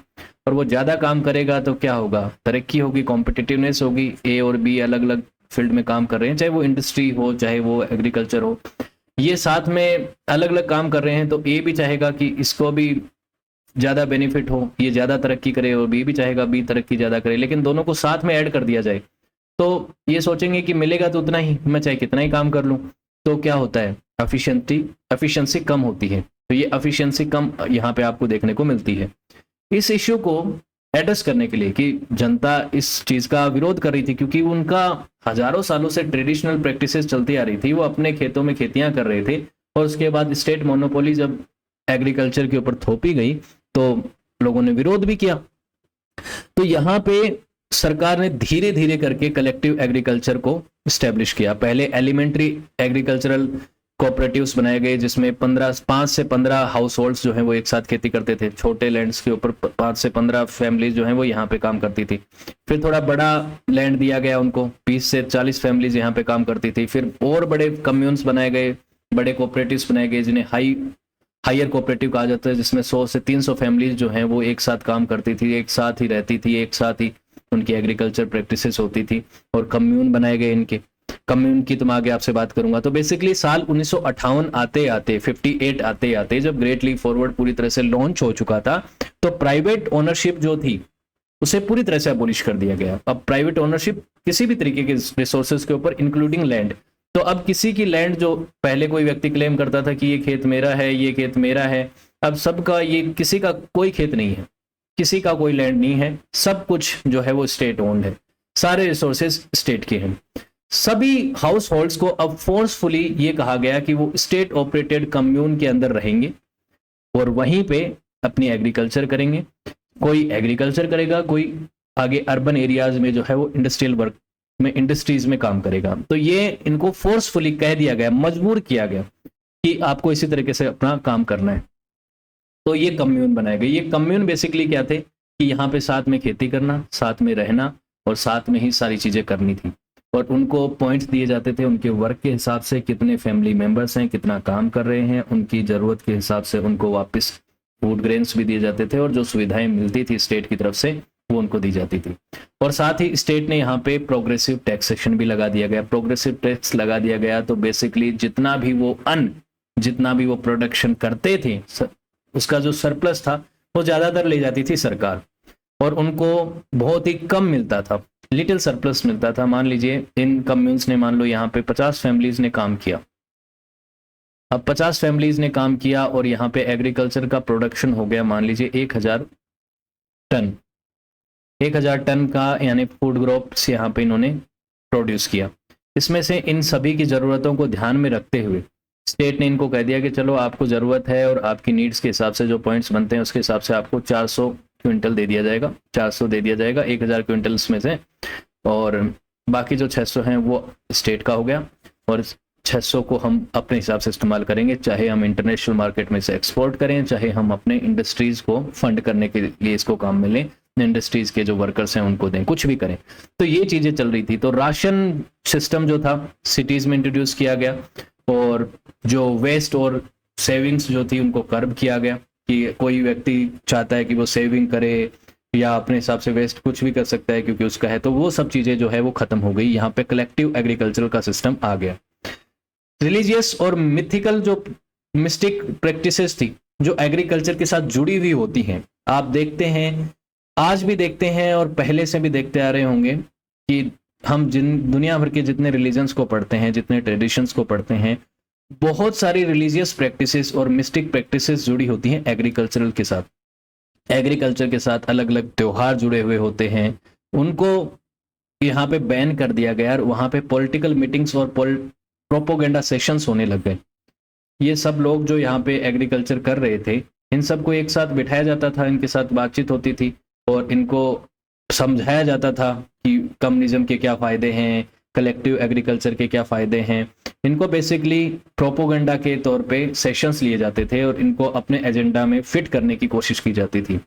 और वो ज्यादा काम करेगा तो क्या होगा? तरक्की होगी, कॉम्पिटिटिवनेस होगी। ए और बी अलग अलग फील्ड में काम कर रहे हैं, चाहे वो इंडस्ट्री हो, चाहे वो एग्रीकल्चर हो, ये साथ में अलग अलग काम कर रहे हैं, तो ए भी चाहेगा कि इसको भी ज्यादा बेनिफिट हो, ये ज्यादा तरक्की करे, और बी भी चाहेगा बी तरक्की ज्यादा करे। लेकिन दोनों को साथ में ऐड कर दिया जाए तो ये सोचेंगे कि मिलेगा तो उतना ही, मैं चाहे कितना ही काम कर लूं। तो क्या होता है? एफिशिएंसी कम होती है। तो ये एफिशिएंसी कम यहाँ पे आपको देखने को मिलती है। इस इश्यू को एड्रेस करने के लिए कि जनता इस चीज का विरोध कर रही थी, क्योंकि उनका हजारों सालों से ट्रेडिशनल प्रैक्टिसेस चलती आ रही थी, वो अपने खेतों में खेतियां कर रहे थे, और उसके बाद स्टेट मोनोपोली जब एग्रीकल्चर के ऊपर थोपी गई तो लोगों ने विरोध भी किया। तो यहाँ पे सरकार ने धीरे धीरे करके कलेक्टिव एग्रीकल्चर को स्टैब्लिश किया। पहले एलिमेंट्री एग्रीकल्चरल कोऑपरेटिव्स बनाए गए, जिसमें 5 से 15 हाउस होल्ड्स जो हैं वो एक साथ खेती करते थे। छोटे लैंड्स के ऊपर 5 से 15 फैमिलीज जो हैं वो यहाँ पे काम करती थी। फिर थोड़ा बड़ा लैंड दिया गया उनको, 20 से 40 फैमिलीज यहाँ पे काम करती थी। फिर और बड़े कम्यून्स बनाए गए, बड़े कोऑपरेटिव्स बनाए गए, जिन्हें हायर कोऑपरेटिव कहा जाता है, जिसमें 100 से 300 फैमिलीज जो हैं वो एक साथ काम करती थी, एक साथ ही रहती थी, एक साथ ही उनकी एग्रीकल्चर प्रैक्टिसेस होती थी, और कम्यून बनाए गए इनके। कम्यून की तो मैं आगे आपसे बात करूंगा। तो बेसिकली साल 1958 आते आते 58 आते आते जब ग्रेट लीप फॉरवर्ड पूरी तरह से लॉन्च हो चुका था, तो प्राइवेट ओनरशिप जो थी उसे पूरी तरह से अबॉलिश कर दिया गया। अब प्राइवेट ओनरशिप किसी भी तरीके के रिसोर्सेज के ऊपर, इंक्लूडिंग लैंड, तो अब किसी की लैंड जो पहले कोई व्यक्ति क्लेम करता था कि ये खेत मेरा है, ये खेत मेरा है, अब सबका, ये किसी का कोई खेत नहीं है, किसी का कोई लैंड नहीं है, सब कुछ जो है वो स्टेट ओन्ड है, सारे रिसोर्सेज स्टेट के हैं। सभी हाउस होल्ड्स को अब फोर्सफुली ये कहा गया कि वो स्टेट ऑपरेटेड कम्यून के अंदर रहेंगे और वहीं पे अपनी एग्रीकल्चर करेंगे। कोई एग्रीकल्चर करेगा, कोई आगे अर्बन एरियाज में जो है वो इंडस्ट्रियल वर्क में, इंडस्ट्रीज में काम करेगा। तो ये इनको फोर्सफुली कह दिया गया, मजबूर किया गया कि आपको इसी तरीके से अपना काम करना है। तो ये कम्यून बनाए गए। ये कम्यून बेसिकली क्या थे कि यहाँ पे साथ में खेती करना, साथ में रहना और साथ में ही सारी चीज़ें करनी थी। और उनको पॉइंट्स दिए जाते थे उनके वर्क के हिसाब से, कितने फैमिली मेंबर्स हैं, कितना काम कर रहे हैं, उनकी ज़रूरत के हिसाब से उनको वापस फूड ग्रेन्स भी दिए जाते थे और जो सुविधाएं मिलती थी स्टेट की तरफ से वो उनको दी जाती थी। और साथ ही स्टेट ने यहाँ पे प्रोग्रेसिव टैक्सेशन भी लगा दिया गया। प्रोग्रेसिव टैक्स लगा दिया गया तो बेसिकली जितना भी वो प्रोडक्शन करते थे उसका जो सरप्लस था वो ज़्यादातर ले जाती थी सरकार और उनको बहुत ही कम मिलता था, लिटिल सरप्लस मिलता था। मान लीजिए इन कम्यून्स ने, मान लो यहाँ पे 50 फैमिलीज ने काम किया। अब 50 फैमिलीज ने काम किया और यहाँ पे एग्रीकल्चर का प्रोडक्शन हो गया मान लीजिए 1000 टन। 1000 टन का यानी फूड क्रॉप्स यहाँ पे इन्होंने प्रोड्यूस किया। इसमें से इन सभी की ज़रूरतों को ध्यान में रखते हुए स्टेट ने इनको कह दिया कि चलो आपको ज़रूरत है और आपकी नीड्स के हिसाब से जो पॉइंट्स बनते हैं उसके हिसाब से आपको 400 क्विंटल दे दिया जाएगा, 400 दे दिया जाएगा 1000 क्विंटल्स में से, और बाकी जो 600 हैं वो स्टेट का हो गया और 600 को हम अपने हिसाब से इस्तेमाल करेंगे, चाहे हम इंटरनेशनल मार्केट में से एक्सपोर्ट करें, चाहे हम अपने इंडस्ट्रीज़ को फंड करने के लिए इसको काम में लें, इंडस्ट्रीज़ के जो वर्कर्स हैं उनको दें, कुछ भी करें। तो ये चीज़ें चल रही थी। तो राशन सिस्टम जो था सिटीज़ में इंट्रोड्यूस किया गया और जो वेस्ट और सेविंग्स जो थी उनको कर्ब किया गया कि कोई व्यक्ति चाहता है कि वो सेविंग करे या अपने हिसाब से वेस्ट कुछ भी कर सकता है क्योंकि उसका है, तो वो सब चीज़ें जो है वो ख़त्म हो गई। यहाँ पे कलेक्टिव एग्रीकल्चरल का सिस्टम आ गया। रिलीजियस और मिथिकल जो मिस्टिक प्रैक्टिसेस थी जो एग्रीकल्चर के साथ जुड़ी हुई होती हैं, आप देखते हैं, आज भी देखते हैं और पहले से भी देखते आ रहे होंगे कि हम दुनिया भर के जितने रिलीजन्स को पढ़ते हैं, जितने ट्रेडिशंस को पढ़ते हैं, बहुत सारी रिलीजियस प्रैक्टिसेस और मिस्टिक प्रैक्टिसेस जुड़ी होती हैं एग्रीकल्चरल के साथ। एग्रीकल्चर के साथ अलग अलग त्योहार जुड़े हुए होते हैं, उनको यहाँ पे बैन कर दिया गया और वहाँ पे पॉलिटिकल मीटिंग्स और प्रोपोगेंडा सेशंस होने लग गए। ये सब लोग जो यहाँ पे एग्रीकल्चर कर रहे थे, इन सबको एक साथ बिठाया जाता था, इनके साथ बातचीत होती थी और इनको समझाया जाता था कि कम्युनिज्म के क्या फ़ायदे हैं, कलेक्टिव एग्रीकल्चर के क्या फ़ायदे हैं। इनको बेसिकली प्रोपोगेंडा के तौर पे सेशंस लिए जाते थे और इनको अपने एजेंडा में फिट करने की कोशिश की जाती थी।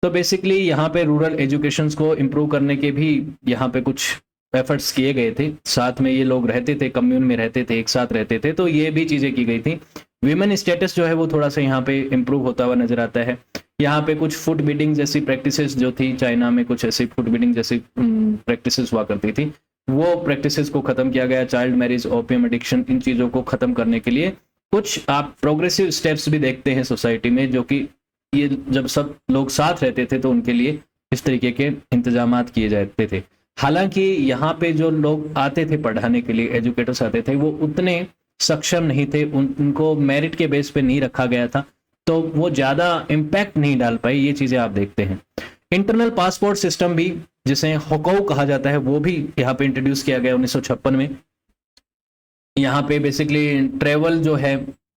तो बेसिकली यहाँ पे रूरल एजुकेशन को इम्प्रूव करने के भी यहाँ पे कुछ एफर्ट्स किए गए थे। साथ में ये लोग रहते थे, कम्यून में रहते थे, एक साथ रहते थे, तो ये भी चीज़ें की गई थी। वीमेन स्टेटस जो है वो थोड़ा सा यहाँ पे इम्प्रूव होता हुआ नजर आता है। यहाँ पे कुछ फूड बीडिंग जैसी प्रैक्टिसेस जो थी, चाइना में कुछ ऐसी फूड बीडिंग जैसी प्रैक्टिसेस हुआ करती थी, वो प्रैक्टिसेस को खत्म किया गया। चाइल्ड मैरिज, ओपियम एडिक्शन, इन चीज़ों को खत्म करने के लिए कुछ आप प्रोग्रेसिव स्टेप्स भी देखते हैं सोसाइटी में, जो कि ये जब सब लोग साथ रहते थे तो उनके लिए इस तरीके के इंतजामात किए जाते थे। हालांकि यहाँ पे जो लोग आते थे पढ़ाने के लिए, एजुकेटर्स आते थे, वो उतने सक्षम नहीं थे, उनको मेरिट के बेस पे नहीं रखा गया था, तो वो ज़्यादा इम्पैक्ट नहीं डाल पाए। ये चीज़ें आप देखते हैं। इंटरनल पासपोर्ट सिस्टम भी, जिसे होकौ कहा जाता है, वो भी यहाँ पे इंट्रोड्यूस किया गया 1956 में। यहाँ पे बेसिकली ट्रेवल जो है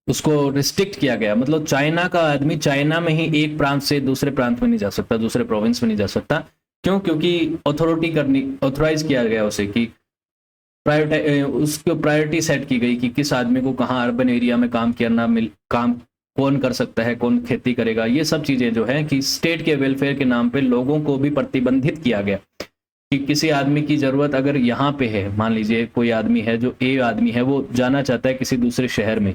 उसको रिस्ट्रिक्ट किया गया, मतलब चाइना का आदमी चाइना में ही एक प्रांत से दूसरे प्रांत में नहीं जा सकता, दूसरे प्रोविंस में नहीं जा सकता। क्यों? क्योंकि ऑथोराइज किया गया उसे कि उसको प्रायोरिटी सेट की गई कि किस आदमी को कहाँ अर्बन एरिया में काम काम कौन कर सकता है, कौन खेती करेगा। ये सब चीज़ें जो है कि स्टेट के वेलफेयर के नाम पे लोगों को भी प्रतिबंधित किया गया कि किसी आदमी की ज़रूरत अगर यहाँ पे है, मान लीजिए कोई आदमी है जो ए आदमी है, वो जाना चाहता है किसी दूसरे शहर में,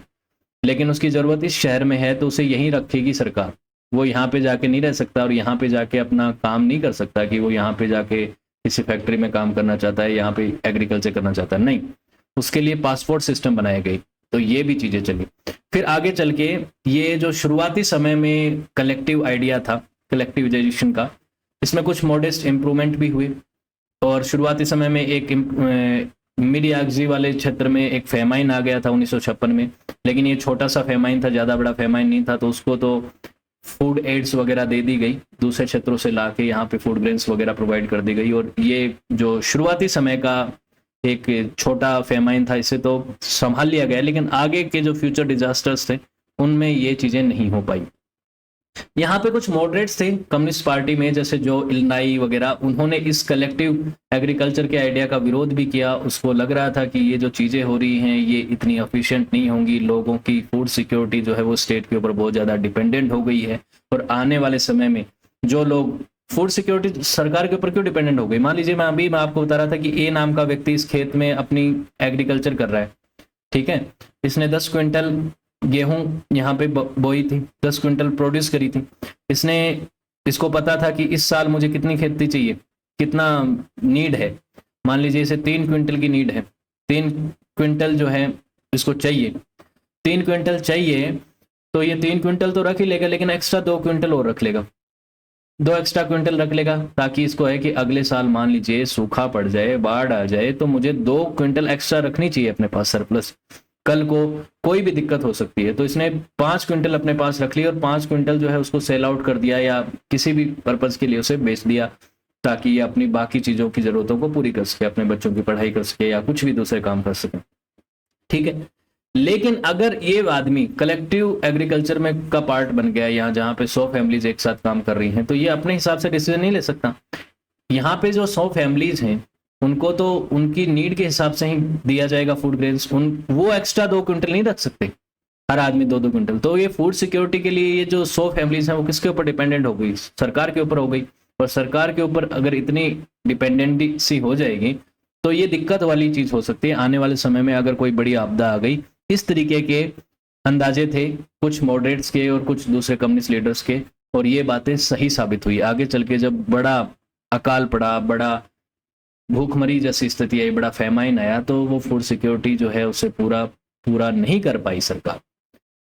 लेकिन उसकी ज़रूरत इस शहर में है, तो उसे यहीं रखेगी सरकार। वो यहाँ पे जाके नहीं रह सकता और यहाँ पे जाके अपना काम नहीं कर सकता कि वो यहाँ पे जाके किसी फैक्ट्री में काम करना चाहता है, यहाँ पे एग्रीकल्चर करना चाहता है, नहीं, उसके लिए पासपोर्ट सिस्टम बनाए गए। तो ये भी चीज़ें चली। फिर आगे चल के ये जो शुरुआती समय में कलेक्टिव आइडिया था कलेक्टिवाइजेशन का, इसमें कुछ मॉडेस्ट इम्प्रूवमेंट भी हुए। और शुरुआती समय में एक मिडियाक्सी वाले क्षेत्र में एक फेमाइन आ गया था 1956 में, लेकिन ये छोटा सा फेमाइन था, ज़्यादा बड़ा फेमाइन नहीं था, तो उसको तो फूड एड्स वगैरह दे दी गई, दूसरे क्षेत्रों से ला के यहाँ पे फूड ग्रेन्स वगैरह प्रोवाइड कर दी गई। और ये जो शुरुआती समय का एक छोटा फेमाइन था, इसे तो संभाल लिया गया, लेकिन आगे के जो फ्यूचर डिजास्टर्स थे उनमें ये चीज़ें नहीं हो पाई। यहाँ पे कुछ मॉडरेट्स थे कम्युनिस्ट पार्टी में, जैसे जो इलनाई वगैरह, उन्होंने इस कलेक्टिव एग्रीकल्चर के आइडिया का विरोध भी किया। उसको लग रहा था कि ये जो चीजें हो रही हैं ये इतनी एफिशिएंट नहीं होंगी, लोगों की फूड सिक्योरिटी जो है वो स्टेट के ऊपर बहुत ज्यादा डिपेंडेंट हो गई है, और आने वाले समय में जो लोग फूड सिक्योरिटी सरकार के ऊपर क्यों डिपेंडेंट हो गई। मान लीजिए मैं आपको बता रहा था कि ए नाम का व्यक्ति इस खेत में अपनी एग्रीकल्चर कर रहा है, ठीक है, इसने 10 क्विंटल गेहूं यहाँ पे बोई थी, 10 क्विंटल प्रोड्यूस करी थी। इसको पता था कि इस साल मुझे कितनी खेती चाहिए, कितना नीड है। मान लीजिए इसे 3 क्विंटल की नीड है, 3 क्विंटल जो है इसको चाहिए, 3 क्विंटल चाहिए, तो ये 3 क्विंटल तो रख ही लेगा, लेकिन एक्स्ट्रा 2 क्विंटल और रख लेगा, 2 एक्स्ट्रा क्विंटल रख लेगा, ताकि इसको है कि अगले साल मान लीजिए सूखा पड़ जाए, बाढ़ आ जाए, तो मुझे 2 क्विंटल एक्स्ट्रा रखनी चाहिए अपने पास सरप्लस, कल को कोई भी दिक्कत हो सकती है। तो इसने 5 क्विंटल अपने पास रख ली और 5 क्विंटल जो है उसको सेल आउट कर दिया या किसी भी पर्पज के लिए उसे बेच दिया, ताकि ये अपनी बाकी चीजों की जरूरतों को पूरी कर सके, अपने बच्चों की पढ़ाई कर सके या कुछ भी दूसरे काम कर सके, ठीक है। लेकिन अगर ये आदमी कलेक्टिव एग्रीकल्चर में का पार्ट बन गया, यहाँ जहाँ पे 100 फैमिलीज एक साथ काम कर रही हैं, तो ये अपने हिसाब से डिसीजन नहीं ले सकता। यहाँ पे जो 100 फैमिलीज हैं उनको तो उनकी नीड के हिसाब से ही दिया जाएगा फूड ग्रेन्स, वो एक्स्ट्रा 2 क्विंटल नहीं रख सकते, हर आदमी 2-2 क्विंटल। तो ये फूड सिक्योरिटी के लिए ये जो 100 फैमिलीज हैं वो किसके ऊपर डिपेंडेंट हो गई, सरकार के ऊपर हो गई। और सरकार के ऊपर अगर इतनी डिपेंडेंसी हो जाएगी तो ये दिक्कत वाली चीज हो सकती है आने वाले समय में, अगर कोई बड़ी आपदा आ गई। इस तरीके के अंदाजे थे कुछ मॉडरेट्स के और कुछ दूसरे कम्युनिस्ट लीडर्स के, और ये बातें सही साबित हुई। आगे चल के जब बड़ा अकाल पड़ा, बड़ा भूखमरी जैसी स्थिति आई, बड़ा फैमाइन आया, तो वो फूड सिक्योरिटी जो है उसे पूरा नहीं कर पाई सरकार।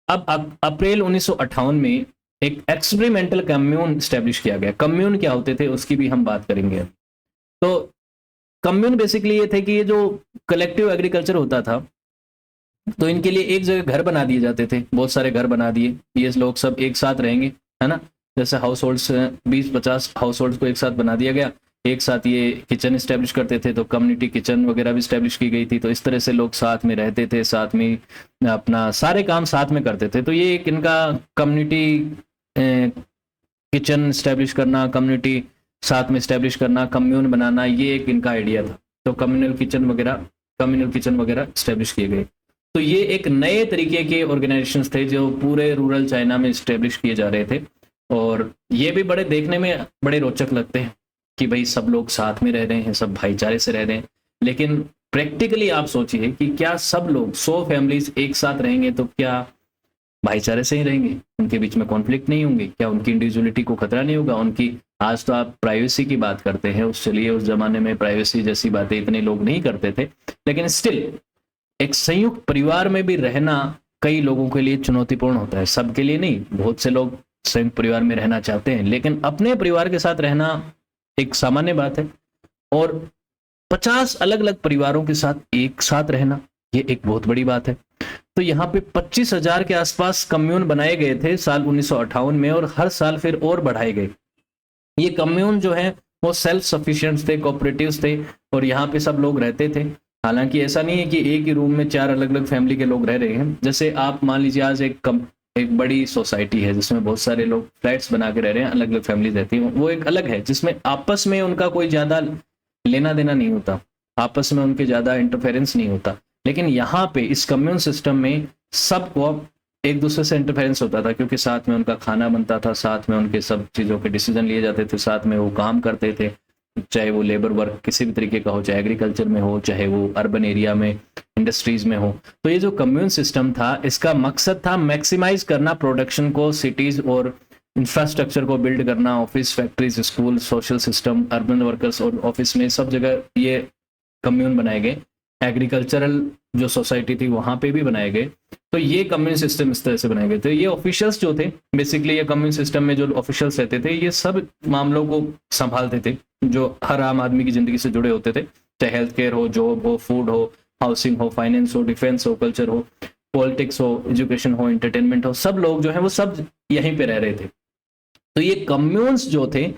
अब अप्रैल 1958 में एक एक्सपेरिमेंटल कम्यून स्टैब्लिश किया गया। कम्यून क्या होते थे उसकी भी हम बात करेंगे। तो कम्यून बेसिकली ये थे कि ये जो कलेक्टिव एग्रीकल्चर होता था, तो इनके लिए एक जगह घर बना दिए जाते थे, बहुत सारे घर बना दिए, ये लोग सब एक साथ रहेंगे, है ना। जैसे हाउस होल्ड्स 20-50 हाउस होल्ड्स को एक साथ बना दिया गया, एक साथ ये किचन इस्टेब्लिश करते थे, तो कम्युनिटी किचन वगैरह भी इस्टेब्लिश की गई थी। तो इस तरह से लोग साथ में रहते थे, साथ में अपना सारे काम साथ में करते थे। तो ये एक इनका कम्युनिटी किचन इस्टेब्लिश करना, कम्युनिटी साथ में इस्टेब्लिश करना, कम्यून बनाना, ये एक इनका आइडिया था। तो कम्युनल किचन वगैरह इस्टेब्लिश किए गए। तो ये एक नए तरीके के ऑर्गेनाइजेशंस थे जो पूरे रूरल चाइना में इस्टेब्लिश किए जा रहे थे, और ये भी बड़े देखने में बड़े रोचक लगते हैं कि भाई सब लोग साथ में रह रहे हैं, सब भाईचारे से रह रहे हैं। लेकिन प्रैक्टिकली आप सोचिए कि क्या सब लोग 100 फैमिलीज एक साथ रहेंगे तो क्या भाईचारे से ही रहेंगे, उनके बीच में कॉन्फ्लिक्ट नहीं होंगे, क्या उनकी इंडिविजुअलिटी को खतरा नहीं होगा, उनकी आज तो आप प्राइवेसी की बात करते हैं, उस चलिए उस जमाने में प्राइवेसी जैसी बातें इतने लोग नहीं करते थे, लेकिन स्टिल एक संयुक्त परिवार में भी रहना कई लोगों के लिए चुनौतीपूर्ण होता है। सबके लिए नहीं, बहुत से लोग संयुक्त परिवार में रहना चाहते हैं, लेकिन अपने परिवार के साथ रहना एक सामान्य बात है, और 50 अलग अलग परिवारों के साथ एक साथ रहना ये एक बहुत बड़ी बात है। तो यहाँ पे 25,000 के आसपास कम्यून बनाए गए थे साल 1958 में, और हर साल फिर और बढ़ाए गए। ये कम्यून जो है वो सेल्फ सफिशिएंट थे, कोऑपरेटिव्स थे, और यहाँ पे सब लोग रहते थे। हालांकि ऐसा नहीं है कि एक ही रूम में 4 अलग अलग फैमिली के लोग रह रहे हैं। जैसे आप मान लीजिए आज एक बड़ी सोसाइटी है जिसमें बहुत सारे लोग फ्लैट्स बना के रह रहे हैं, अलग अलग फैमिली रहती है, वो एक अलग है जिसमें आपस में उनका कोई ज्यादा लेना देना नहीं होता, आपस में उनके ज्यादा इंटरफेरेंस नहीं होता। लेकिन यहाँ पे इस कम्यून सिस्टम में सबको एक दूसरे से इंटरफेरेंस होता था, क्योंकि साथ में उनका खाना बनता था, साथ में उनके सब चीज़ों के डिसीजन लिए जाते थे, साथ में वो काम करते थे, चाहे वो लेबर वर्क किसी भी तरीके का हो, चाहे एग्रीकल्चर में हो, चाहे वो अर्बन एरिया में इंडस्ट्रीज में हो। तो ये जो कम्यून सिस्टम था, इसका मकसद था मैक्सिमाइज करना प्रोडक्शन को, सिटीज और इंफ्रास्ट्रक्चर को बिल्ड करना, office, factories, school, social system, urban workers और ऑफिस में सब जगह ये कम्यून बनाए गए। एग्रीकल्चरल जो सोसाइटी थी वहां पे भी बनाए गए। तो ये कम्यून सिस्टम इस तरह से बनाए गए थे। ये ऑफिशियल्स जो थे, बेसिकली ये कम्यून सिस्टम में जो ऑफिशियल्स रहते थे, ये सब मामलों को संभालते थे जो हर आम आदमी की जिंदगी से जुड़े होते थे, चाहे हेल्थ केयर हो, जॉब हो, फूड हो, हाउसिंग हो, फाइनेंस हो, डिफेंस हो, कल्चर हो, पॉलिटिक्स हो, एजुकेशन हो, एंटरटेनमेंट हो, सब लोग जो है वो सब यहीं पे रह रहे थे। तो ये कम्यून्स जो थे,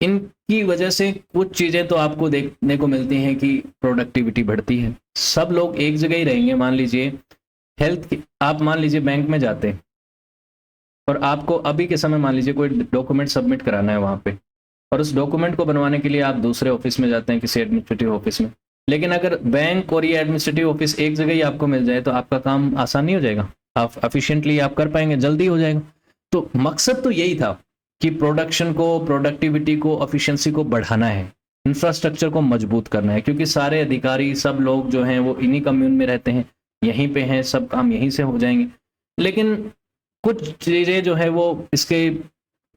इनकी वजह से कुछ चीजें तो आपको देखने को मिलती हैं कि प्रोडक्टिविटी बढ़ती है, सब लोग एक जगह ही रहेंगे। मान लीजिए हेल्थ, आप मान लीजिए बैंक में जाते हैं, और आपको अभी के समय मान लीजिए कोई डॉक्यूमेंट सबमिट कराना है वहाँ पे, और उस डॉक्यूमेंट को बनवाने के लिए आप दूसरे ऑफिस में जाते हैं, किसी एडमिनिस्ट्रेटिव ऑफिस में। लेकिन अगर बैंक और ये एडमिनिस्ट्रेटिव ऑफिस एक जगह ही आपको मिल जाए तो आपका काम आसान नहीं हो जाएगा, आप एफिशिएंटली आप कर पाएंगे, जल्दी हो जाएगा। तो मकसद तो यही था कि प्रोडक्शन को, प्रोडक्टिविटी को, एफिशिएंसी को बढ़ाना है, इंफ्रास्ट्रक्चर को मजबूत करना है, क्योंकि सारे अधिकारी सब लोग जो हैं वो इन्हीं कम्यून में रहते हैं, यहीं पे हैं, सब काम यहीं से हो जाएंगे। लेकिन कुछ चीज़ें जो है वो इसके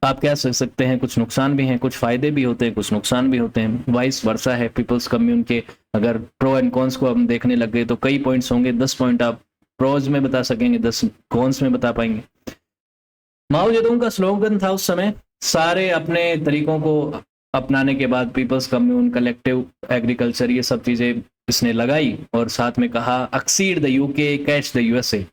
आप क्या सोच सकते हैं, कुछ नुकसान भी हैं, कुछ फायदे भी होते हैं, कुछ नुकसान भी होते हैं, वाइस वर्सा है। पीपल्स कम्यून के अगर प्रो एंड कॉन्स को हम देखने लग गए तो कई पॉइंट्स होंगे, 10 पॉइंट आप प्रोज में बता सकेंगे, 10 कॉन्स में बता पाएंगे। माओ जेडुंग का स्लोगन था उस समय, सारे अपने तरीकों को अपनाने के बाद पीपल्स कम्यून, कलेक्टिव एग्रीकल्चर, ये सब चीजें इसने लगाई और साथ में कहा exceed the UK, catch the USA.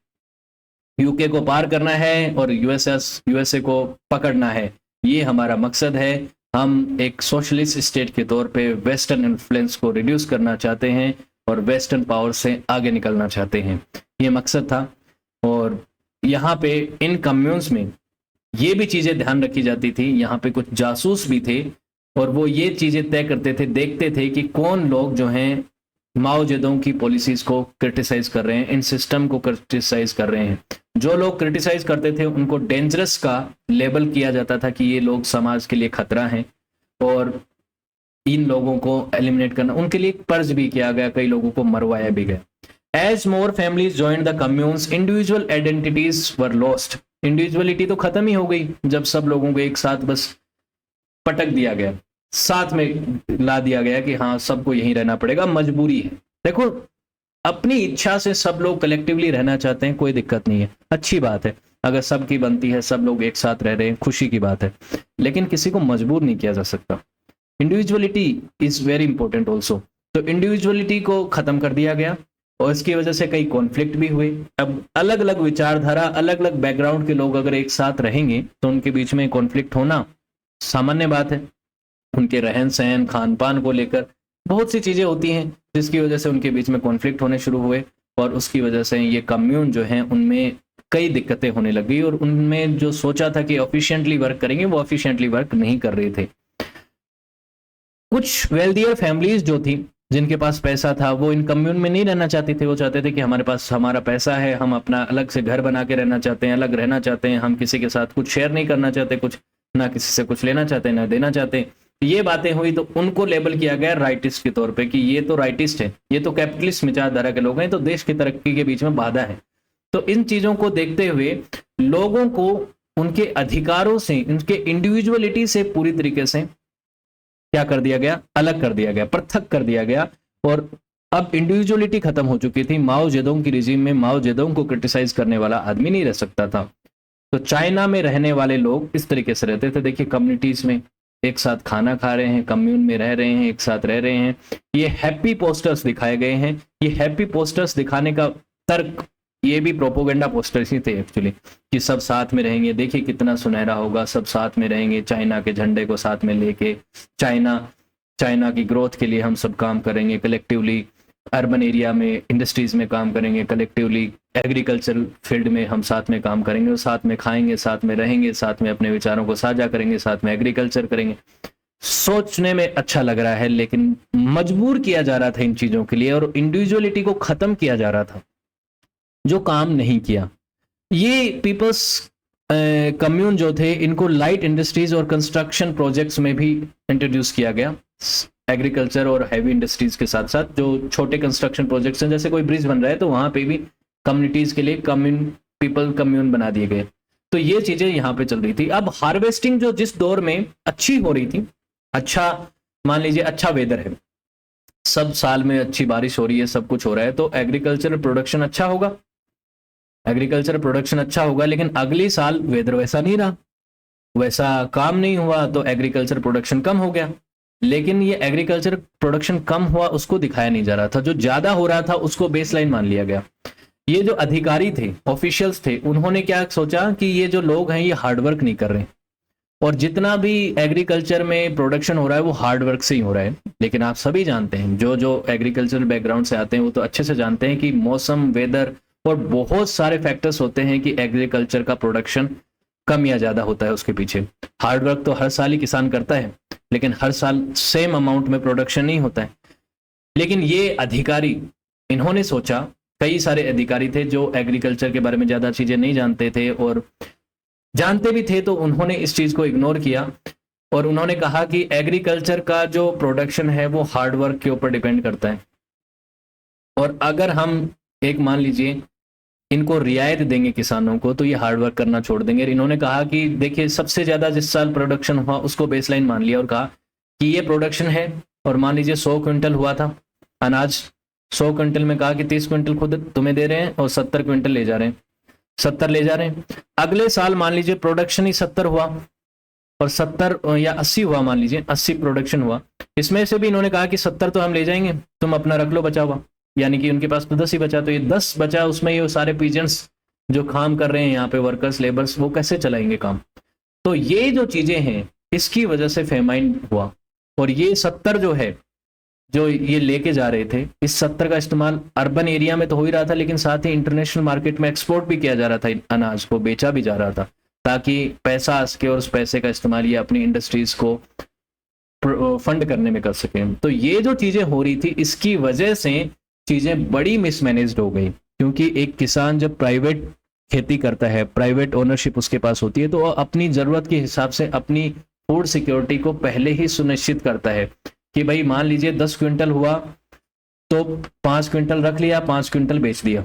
UK को पार करना है और यूएसए को पकड़ना है, ये हमारा मकसद है। हम एक सोशलिस्ट स्टेट के तौर पे वेस्टर्न इन्फ्लुएंस को रिड्यूस करना चाहते हैं और वेस्टर्न पावर से आगे निकलना चाहते हैं, ये मकसद था। और यहाँ पे इन कम्यून्स में ये भी चीजें ध्यान रखी जाती थी, यहाँ पे कुछ जासूस भी थे और वो ये चीजें तय करते थे, देखते थे कि कौन लोग जो हैं माओ जेडुंग की पॉलिसीज को क्रिटिसाइज कर रहे हैं, इन सिस्टम को क्रिटिसाइज कर रहे हैं। जो लोग क्रिटिसाइज करते थे उनको डेंजरस का लेबल किया जाता था कि ये लोग समाज के लिए खतरा हैं और इन लोगों को एलिमिनेट करना, उनके लिए पर्ज भी किया गया, कई लोगों को मरवाया भी गया। As more families joined the communes, individual identities were lost. Individuality तो खत्म ही हो गई जब सब लोगों को एक साथ बस पटक दिया गया, साथ में ला दिया गया कि हाँ सबको यहीं रहना पड़ेगा, मजबूरी है। देखो, अपनी इच्छा से सब लोग कलेक्टिवली रहना चाहते हैं, कोई दिक्कत नहीं है, अच्छी बात है। अगर सबकी बनती है, सब लोग एक साथ रह रहे हैं, खुशी की बात है, लेकिन किसी को मजबूर नहीं किया जा सकता। Individuality is very important also. तो इंडिविजुअलिटी को खत्म कर दिया गया और इसकी वजह से कई कॉन्फ्लिक्ट भी हुए। अब अलग अलग विचारधारा, अलग अलग बैकग्राउंड के लोग अगर एक साथ रहेंगे तो उनके बीच में कॉन्फ्लिक्ट होना सामान्य बात है। उनके रहन सहन, खान पान को लेकर बहुत सी चीजें होती हैं जिसकी वजह से उनके बीच में कॉन्फ्लिक्ट होने शुरू हुए और उसकी वजह से ये कम्यून जो है उनमें कई दिक्कतें होने लग गई और उनमें जो सोचा था कि एफिशिएंटली वर्क करेंगे वो एफिशिएंटली वर्क नहीं कर रहे थे। कुछ वेल्दियर फैमिलीज जो थी, जिनके पास पैसा था, वो इन कम्यून में नहीं रहना चाहते थे। वो चाहते थे कि हमारे पास हमारा पैसा है, हम अपना अलग से घर बना के रहना चाहते हैं, अलग रहना चाहते हैं, हम किसी के साथ कुछ शेयर नहीं करना चाहते, कुछ ना किसी से कुछ लेना चाहते, ना देना चाहते। ये बातें हुई तो उनको लेबल किया गया राइटिस्ट के तौर पे कि ये तो राइटिस्ट है, ये तो कैपिटलिस्ट विचारधारा के लोग हैं, तो देश की तरक्की के बीच में बाधा है। तो इन चीजों को देखते हुए लोगों को उनके अधिकारों से, उनके इंडिविजुअलिटी से पूरी तरीके से क्या कर दिया गया, अलग कर दिया गया, पृथक कर दिया गया। और अब इंडिविजुअलिटी खत्म हो चुकी थी। माओ जेडुंग की रिजीम में माओ जेडुंग को क्रिटिसाइज करने वाला आदमी नहीं रह सकता था। तो चाइना में रहने वाले लोग इस तरीके से रहते थे। देखिए, कम्युनिटीज में एक साथ खाना खा रहे हैं, कम्यून में रह रहे हैं, एक साथ रह रहे हैं। ये हैप्पी पोस्टर्स दिखाए गए हैं। ये हैप्पी पोस्टर्स दिखाने का तर्क, ये भी प्रोपोगेंडा पोस्टर्स ही थे एक्चुअली, कि सब साथ में रहेंगे, देखिए कितना सुनहरा होगा, सब साथ में रहेंगे, चाइना के झंडे को साथ में लेके, चाइना की ग्रोथ के लिए हम सब काम करेंगे, कलेक्टिवली अर्बन एरिया में इंडस्ट्रीज में काम करेंगे, कलेक्टिवली एग्रीकल्चरल फील्ड में हम साथ में काम करेंगे और साथ में खाएंगे, साथ में रहेंगे, साथ में अपने विचारों को साझा करेंगे, साथ में एग्रीकल्चर करेंगे। सोचने में अच्छा लग रहा है, लेकिन मजबूर किया जा रहा था इन चीजों के लिए और इंडिविजुअलिटी को खत्म किया जा रहा था, जो काम नहीं किया। ये पीपल्स कम्यून जो थे, इनको लाइट इंडस्ट्रीज और कंस्ट्रक्शन प्रोजेक्ट्स में भी इंट्रोड्यूस किया गया। एग्रीकल्चर और हैवी इंडस्ट्रीज के साथ साथ जो छोटे कंस्ट्रक्शन प्रोजेक्ट्स हैं, जैसे कोई ब्रिज बन रहा है तो वहां पे भी कम्युनिटीज के लिए पीपल कम्यून बना दिए गए। तो ये चीजें यहाँ पे चल रही थी। अब हार्वेस्टिंग जो जिस दौर में अच्छी हो रही थी, अच्छा मान लीजिए अच्छा वेदर है, सब साल में अच्छी बारिश हो रही है, सब कुछ हो रहा है, तो एग्रीकल्चर प्रोडक्शन अच्छा होगा, एग्रीकल्चर प्रोडक्शन अच्छा होगा। लेकिन अगले साल वेदर वैसा नहीं रहा, वैसा काम नहीं हुआ, तो एग्रीकल्चर प्रोडक्शन कम हो गया। लेकिन ये एग्रीकल्चर प्रोडक्शन कम हुआ उसको दिखाया नहीं जा रहा था, जो ज्यादा हो रहा था उसको बेसलाइन मान लिया गया। ये जो अधिकारी थे, ऑफिशियल्स थे, उन्होंने क्या सोचा कि ये जो लोग हैं ये हार्डवर्क नहीं कर रहे, और जितना भी एग्रीकल्चर में प्रोडक्शन हो रहा है वो हार्डवर्क से ही हो रहा है। लेकिन आप सभी जानते हैं, जो एग्रीकल्चरल बैकग्राउंड से आते हैं वो तो अच्छे से जानते हैं कि मौसम, वेदर और बहुत सारे फैक्टर्स होते हैं कि एग्रीकल्चर का प्रोडक्शन कम या ज्यादा होता है उसके पीछे। हार्डवर्क तो हर साल ही किसान करता है, लेकिन हर साल सेम अमाउंट में प्रोडक्शन नहीं होता है। लेकिन ये अधिकारी, इन्होंने सोचा, कई सारे अधिकारी थे जो एग्रीकल्चर के बारे में ज्यादा चीजें नहीं जानते थे, और जानते भी थे तो उन्होंने इस चीज को इग्नोर किया, और उन्होंने कहा कि एग्रीकल्चर का जो प्रोडक्शन है वो हार्डवर्क के ऊपर डिपेंड करता है, और अगर हम एक मान लीजिए इनको रियायत देंगे किसानों को तो ये हार्डवर्क करना छोड़ देंगे। इन्होंने कहा कि देखिए, सबसे ज्यादा जिस साल प्रोडक्शन हुआ उसको बेसलाइन मान लिया और कहा कि ये प्रोडक्शन है, और मान लीजिए 100 क्विंटल हुआ था अनाज, 100 क्विंटल में कहा कि 30 क्विंटल खुद तुम्हें दे रहे हैं और 70 क्विंटल ले जा रहे हैं, 70 ले जा रहे हैं। अगले साल मान लीजिए प्रोडक्शन ही 70 हुआ और 70 या 80 हुआ, मान लीजिए 80 प्रोडक्शन हुआ, इसमें से भी इन्होंने कहा कि 70 तो हम ले जाएंगे, तुम अपना रख लो बचा हुआ, यानी कि उनके पास तो 10 ही बचा, तो ये 10 बचा, उसमें ये सारे पीजेंट्स जो काम कर रहे हैं यहाँ पे, वर्कर्स लेबर्स, वो कैसे चलाएंगे काम। तो ये जो चीजें हैं इसकी वजह से फेमाइन हुआ, और ये 70 जो है जो ये लेके जा रहे थे, इस 70 का इस्तेमाल अर्बन एरिया में तो हो ही रहा था, लेकिन साथ ही इंटरनेशनल मार्केट में एक्सपोर्ट भी किया जा रहा था, अनाज को बेचा भी जा रहा था, ताकि पैसा आ सके और उस पैसे का इस्तेमाल ये अपनी इंडस्ट्रीज को फंड करने में कर सके। तो ये जो चीजें हो रही थी, इसकी वजह से चीजें बड़ी मिसमैनेज्ड हो गई, क्योंकि एक किसान जब प्राइवेट खेती करता है, प्राइवेट ओनरशिप उसके पास होती है, तो वो अपनी जरूरत के हिसाब से अपनी फूड सिक्योरिटी को पहले ही सुनिश्चित करता है कि भाई मान लीजिए 10 क्विंटल हुआ तो 5 क्विंटल रख लिया, 5 क्विंटल बेच दिया।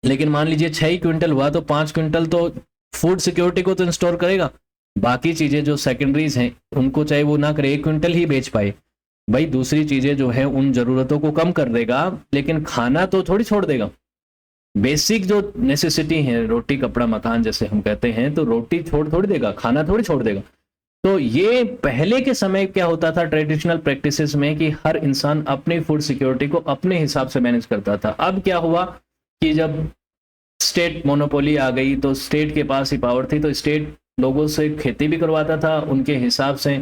लेकिन मान लीजिए 6 क्विंटल हुआ तो 5 क्विंटल तो फूड सिक्योरिटी को तो इंस्टोर करेगा, बाकी चीजें जो सेकेंडरीज हैं उनको चाहे वो ना करे, 1 क्विंटल ही बेच पाए, भाई दूसरी चीजें जो है उन जरूरतों को कम कर देगा, लेकिन खाना तो थोड़ी छोड़ देगा। बेसिक जो नेसेसिटी है, रोटी कपड़ा मकान जैसे हम कहते हैं, तो रोटी छोड़ थोड़ी देगा, खाना थोड़ी छोड़ देगा। तो ये पहले के समय क्या होता था ट्रेडिशनल प्रैक्टिसेस में, कि हर इंसान अपनी फूड सिक्योरिटी को अपने हिसाब से मैनेज करता था। अब क्या हुआ कि जब स्टेट मोनोपोली आ गई, तो स्टेट के पास ही पावर थी, तो स्टेट लोगों से खेती भी करवाता था, उनके हिसाब से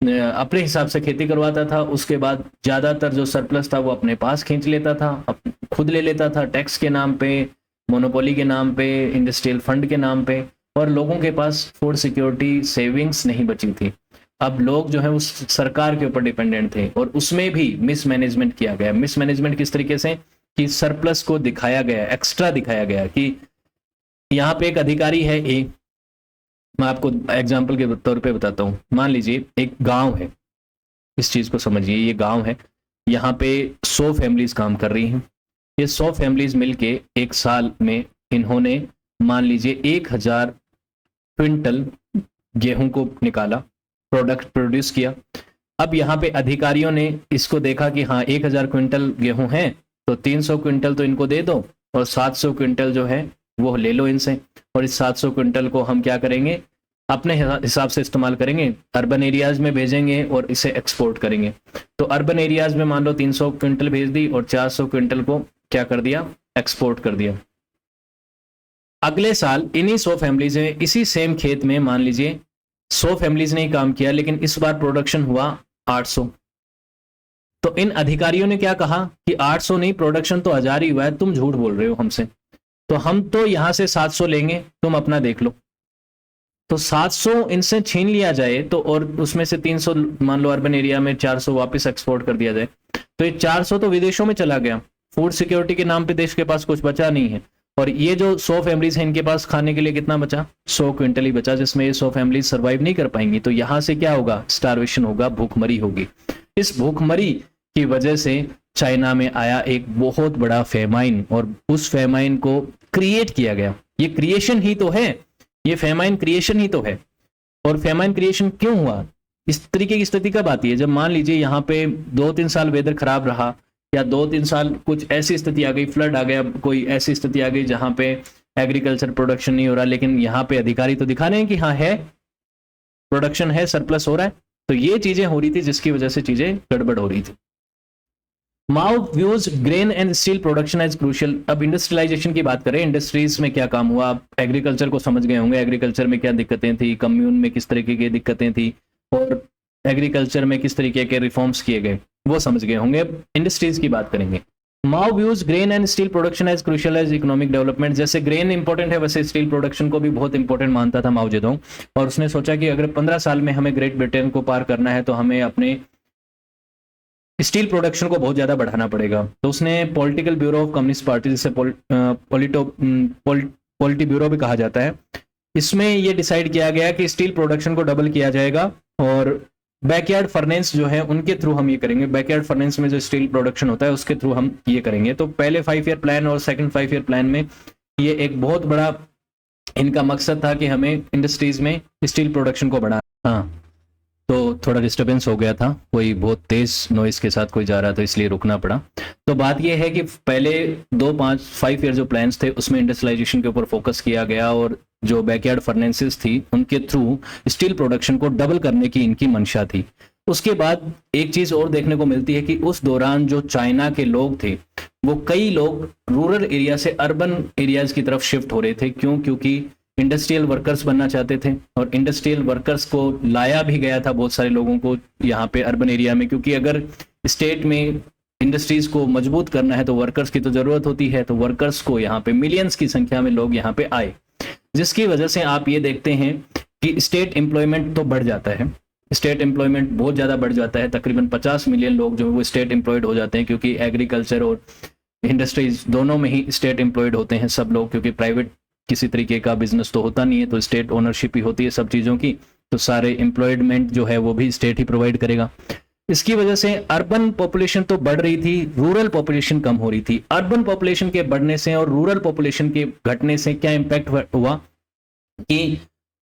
अपने हिसाब से खेती करवाता था। उसके बाद ज्यादातर जो सरप्लस था वो अपने पास खींच लेता था, खुद ले लेता था, टैक्स के नाम पे, मोनोपोली के नाम पे, इंडस्ट्रियल फंड के नाम पे, और लोगों के पास फूड सिक्योरिटी सेविंग्स नहीं बची थी। अब लोग जो है उस सरकार के ऊपर डिपेंडेंट थे, और उसमें भी मिसमैनेजमेंट किया गया। मिसमैनेजमेंट किस तरीके से कि सरप्लस को दिखाया गया, एक्स्ट्रा दिखाया गया, कि यहाँ पे एक अधिकारी है ए, मैं आपको एग्जाम्पल के तौर पे बताता हूँ। मान लीजिए एक गांव है, इस चीज को समझिए, ये गांव है, यहाँ पे 100 फैमिलीज काम कर रही हैं। ये 100 फैमिलीज मिलके एक साल में इन्होंने मान लीजिए 1000 क्विंटल गेहूं को निकाला, प्रोडक्ट प्रोड्यूस किया। अब यहाँ पे अधिकारियों ने इसको देखा कि हाँ 1000 क्विंटल गेहूं है, तो 300 क्विंटल तो इनको दे दो, और 700 क्विंटल जो है वो ले लो इनसे, और इस 700 क्विंटल को हम क्या करेंगे, अपने हिसाब से इस्तेमाल करेंगे, अर्बन एरियाज में भेजेंगे और इसे एक्सपोर्ट करेंगे। तो अर्बन एरियाज में मान लो 300 क्विंटल भेज दी, और 400 क्विंटल को क्या कर दिया, एक्सपोर्ट कर दिया। अगले साल इन्हीं 100 फैमिलीज में, इसी सेम खेत में मान लीजिए 100 फैमिलीज ने ही काम किया, लेकिन इस बार प्रोडक्शन हुआ 800। तो इन अधिकारियों ने क्या कहा कि 800 नहीं, प्रोडक्शन तो 1000 ही हुआ है, तुम झूठ बोल रहे हो हमसे, तो हम तो यहां से 700 लेंगे, तुम अपना देख लो। तो 700 इनसे छीन लिया जाए, तो और उसमें से 300 मान लो अर्बन एरिया में, 400 वापस एक्सपोर्ट कर दिया जाए, तो ये 400 तो विदेशों में चला गया। फूड सिक्योरिटी के नाम पे देश के पास कुछ बचा नहीं है। और ये जो 100 फैमिलीज हैं, इनके पास खाने के लिए कितना बचा, 100 क्विंटल ही बचा, जिसमें ये 100 फैमिलीज सर्वाइव नहीं कर पाएंगी। तो यहां से क्या होगा, स्टारवेशन होगा, भूखमरी होगी। इस भूखमरी की वजह से चाइना में आया एक बहुत बड़ा फेमाइन, और उस फेमाइन को क्रिएट किया गया। ये क्रिएशन ही तो है, ये फेमाइन क्रिएशन ही तो है। और फेमाइन क्रिएशन क्यों हुआ, इस तरीके की स्थिति कब आती है, जब मान लीजिए यहाँ पे 2-3 साल वेदर खराब रहा, या 2-3 साल कुछ ऐसी स्थिति आ गई, फ्लड आ गया, कोई ऐसी स्थिति आ गई जहां पे एग्रीकल्चर प्रोडक्शन नहीं हो रहा, लेकिन यहाँ पे अधिकारी तो दिखा रहे हैं कि हाँ है, प्रोडक्शन है, सरप्लस हो रहा है। तो ये चीजें हो रही थी जिसकी वजह से चीजें गड़बड़ हो रही थी। Mao views grain and steel production as crucial. अब इंडस्ट्रियलाइजेशन की बात करें, इंडस्ट्रीज में क्या काम हुआ, आप एग्रीकल्चर को समझ गए होंगे, एग्रीकल्चर में क्या दिक्कतें थी, कम्यून में किस तरीके की दिक्कतें थी, और एग्रीकल्चर में किस तरीके के रिफॉर्म्स किए गए, वो समझ गए होंगे। अब इंडस्ट्रीज की बात करेंगे। Mao views grain and steel production as crucial as economic development. जैसे ग्रेन इंपॉर्टेंट है वैसे स्टील प्रोडक्शन को भी बहुत इंपॉर्टेंट मानता था माओ जेडोंग, और उसने सोचा कि अगर 15 साल में हमें ग्रेट ब्रिटेन को पार करना है तो हमें अपने स्टील प्रोडक्शन को बहुत ज्यादा बढ़ाना पड़ेगा। तो उसने political bureau of communist party, जिसे पॉलिटी ब्यूरो भी कहा जाता है, इसमें ये डिसाइड किया गया कि स्टील प्रोडक्शन को डबल किया जाएगा और बैकयार्ड फर्नेस जो है उनके थ्रू हम ये करेंगे। बैकयार्ड फर्नेस में जो स्टील प्रोडक्शन होता है उसके थ्रू हम ये करेंगे। तो पहले 5 ईयर प्लान और सेकंड 5 ईयर प्लान में ये एक बहुत बड़ा इनका मकसद था कि हमें इंडस्ट्रीज में स्टील प्रोडक्शन को बढ़ाना। हाँ, तो थोड़ा डिस्टरबेंस हो गया था, कोई बहुत तेज नॉइस के साथ कोई जा रहा था इसलिए रुकना पड़ा। तो बात यह है कि पहले 5 ईयर जो प्लान्स थे उसमें इंडस्ट्रियलाइजेशन के ऊपर फोकस किया गया और जो बैकयार्ड फर्नेसेस थी उनके थ्रू स्टील प्रोडक्शन को डबल करने की इनकी मंशा थी। उसके बाद एक चीज और देखने को मिलती है कि उस दौरान जो चाइना के लोग थे वो कई लोग रूरल एरिया से अर्बन एरियाज की तरफ शिफ्ट हो रहे थे। क्यों? क्योंकि इंडस्ट्रियल वर्कर्स बनना चाहते थे और इंडस्ट्रियल वर्कर्स को लाया भी गया था बहुत सारे लोगों को यहाँ पे अर्बन एरिया में, क्योंकि अगर स्टेट में इंडस्ट्रीज को मजबूत करना है तो वर्कर्स की तो जरूरत होती है। तो वर्कर्स को यहाँ पे मिलियंस की संख्या में लोग यहाँ पे आए, जिसकी वजह से आप ये देखते हैं कि स्टेट एम्प्लॉयमेंट तो बढ़ जाता है। स्टेट एम्प्लॉयमेंट बहुत ज़्यादा बढ़ जाता है, तकरीबन 50 मिलियन लोग जो वो स्टेट एम्प्लॉयड हो जाते हैं, क्योंकि एग्रीकल्चर और इंडस्ट्रीज दोनों में ही स्टेट एम्प्लॉयड होते हैं सब लोग, क्योंकि प्राइवेट किसी तरीके का बिजनेस तो होता नहीं है, तो स्टेट ओनरशिप ही होती है सब चीज़ों की। तो सारे एम्प्लॉयमेंट जो है वो भी स्टेट ही प्रोवाइड करेगा। इसकी वजह से अर्बन पॉपुलेशन तो बढ़ रही थी, रूरल पॉपुलेशन कम हो रही थी। अर्बन पॉपुलेशन के बढ़ने से और रूरल पॉपुलेशन के घटने से क्या इंपैक्ट हुआ कि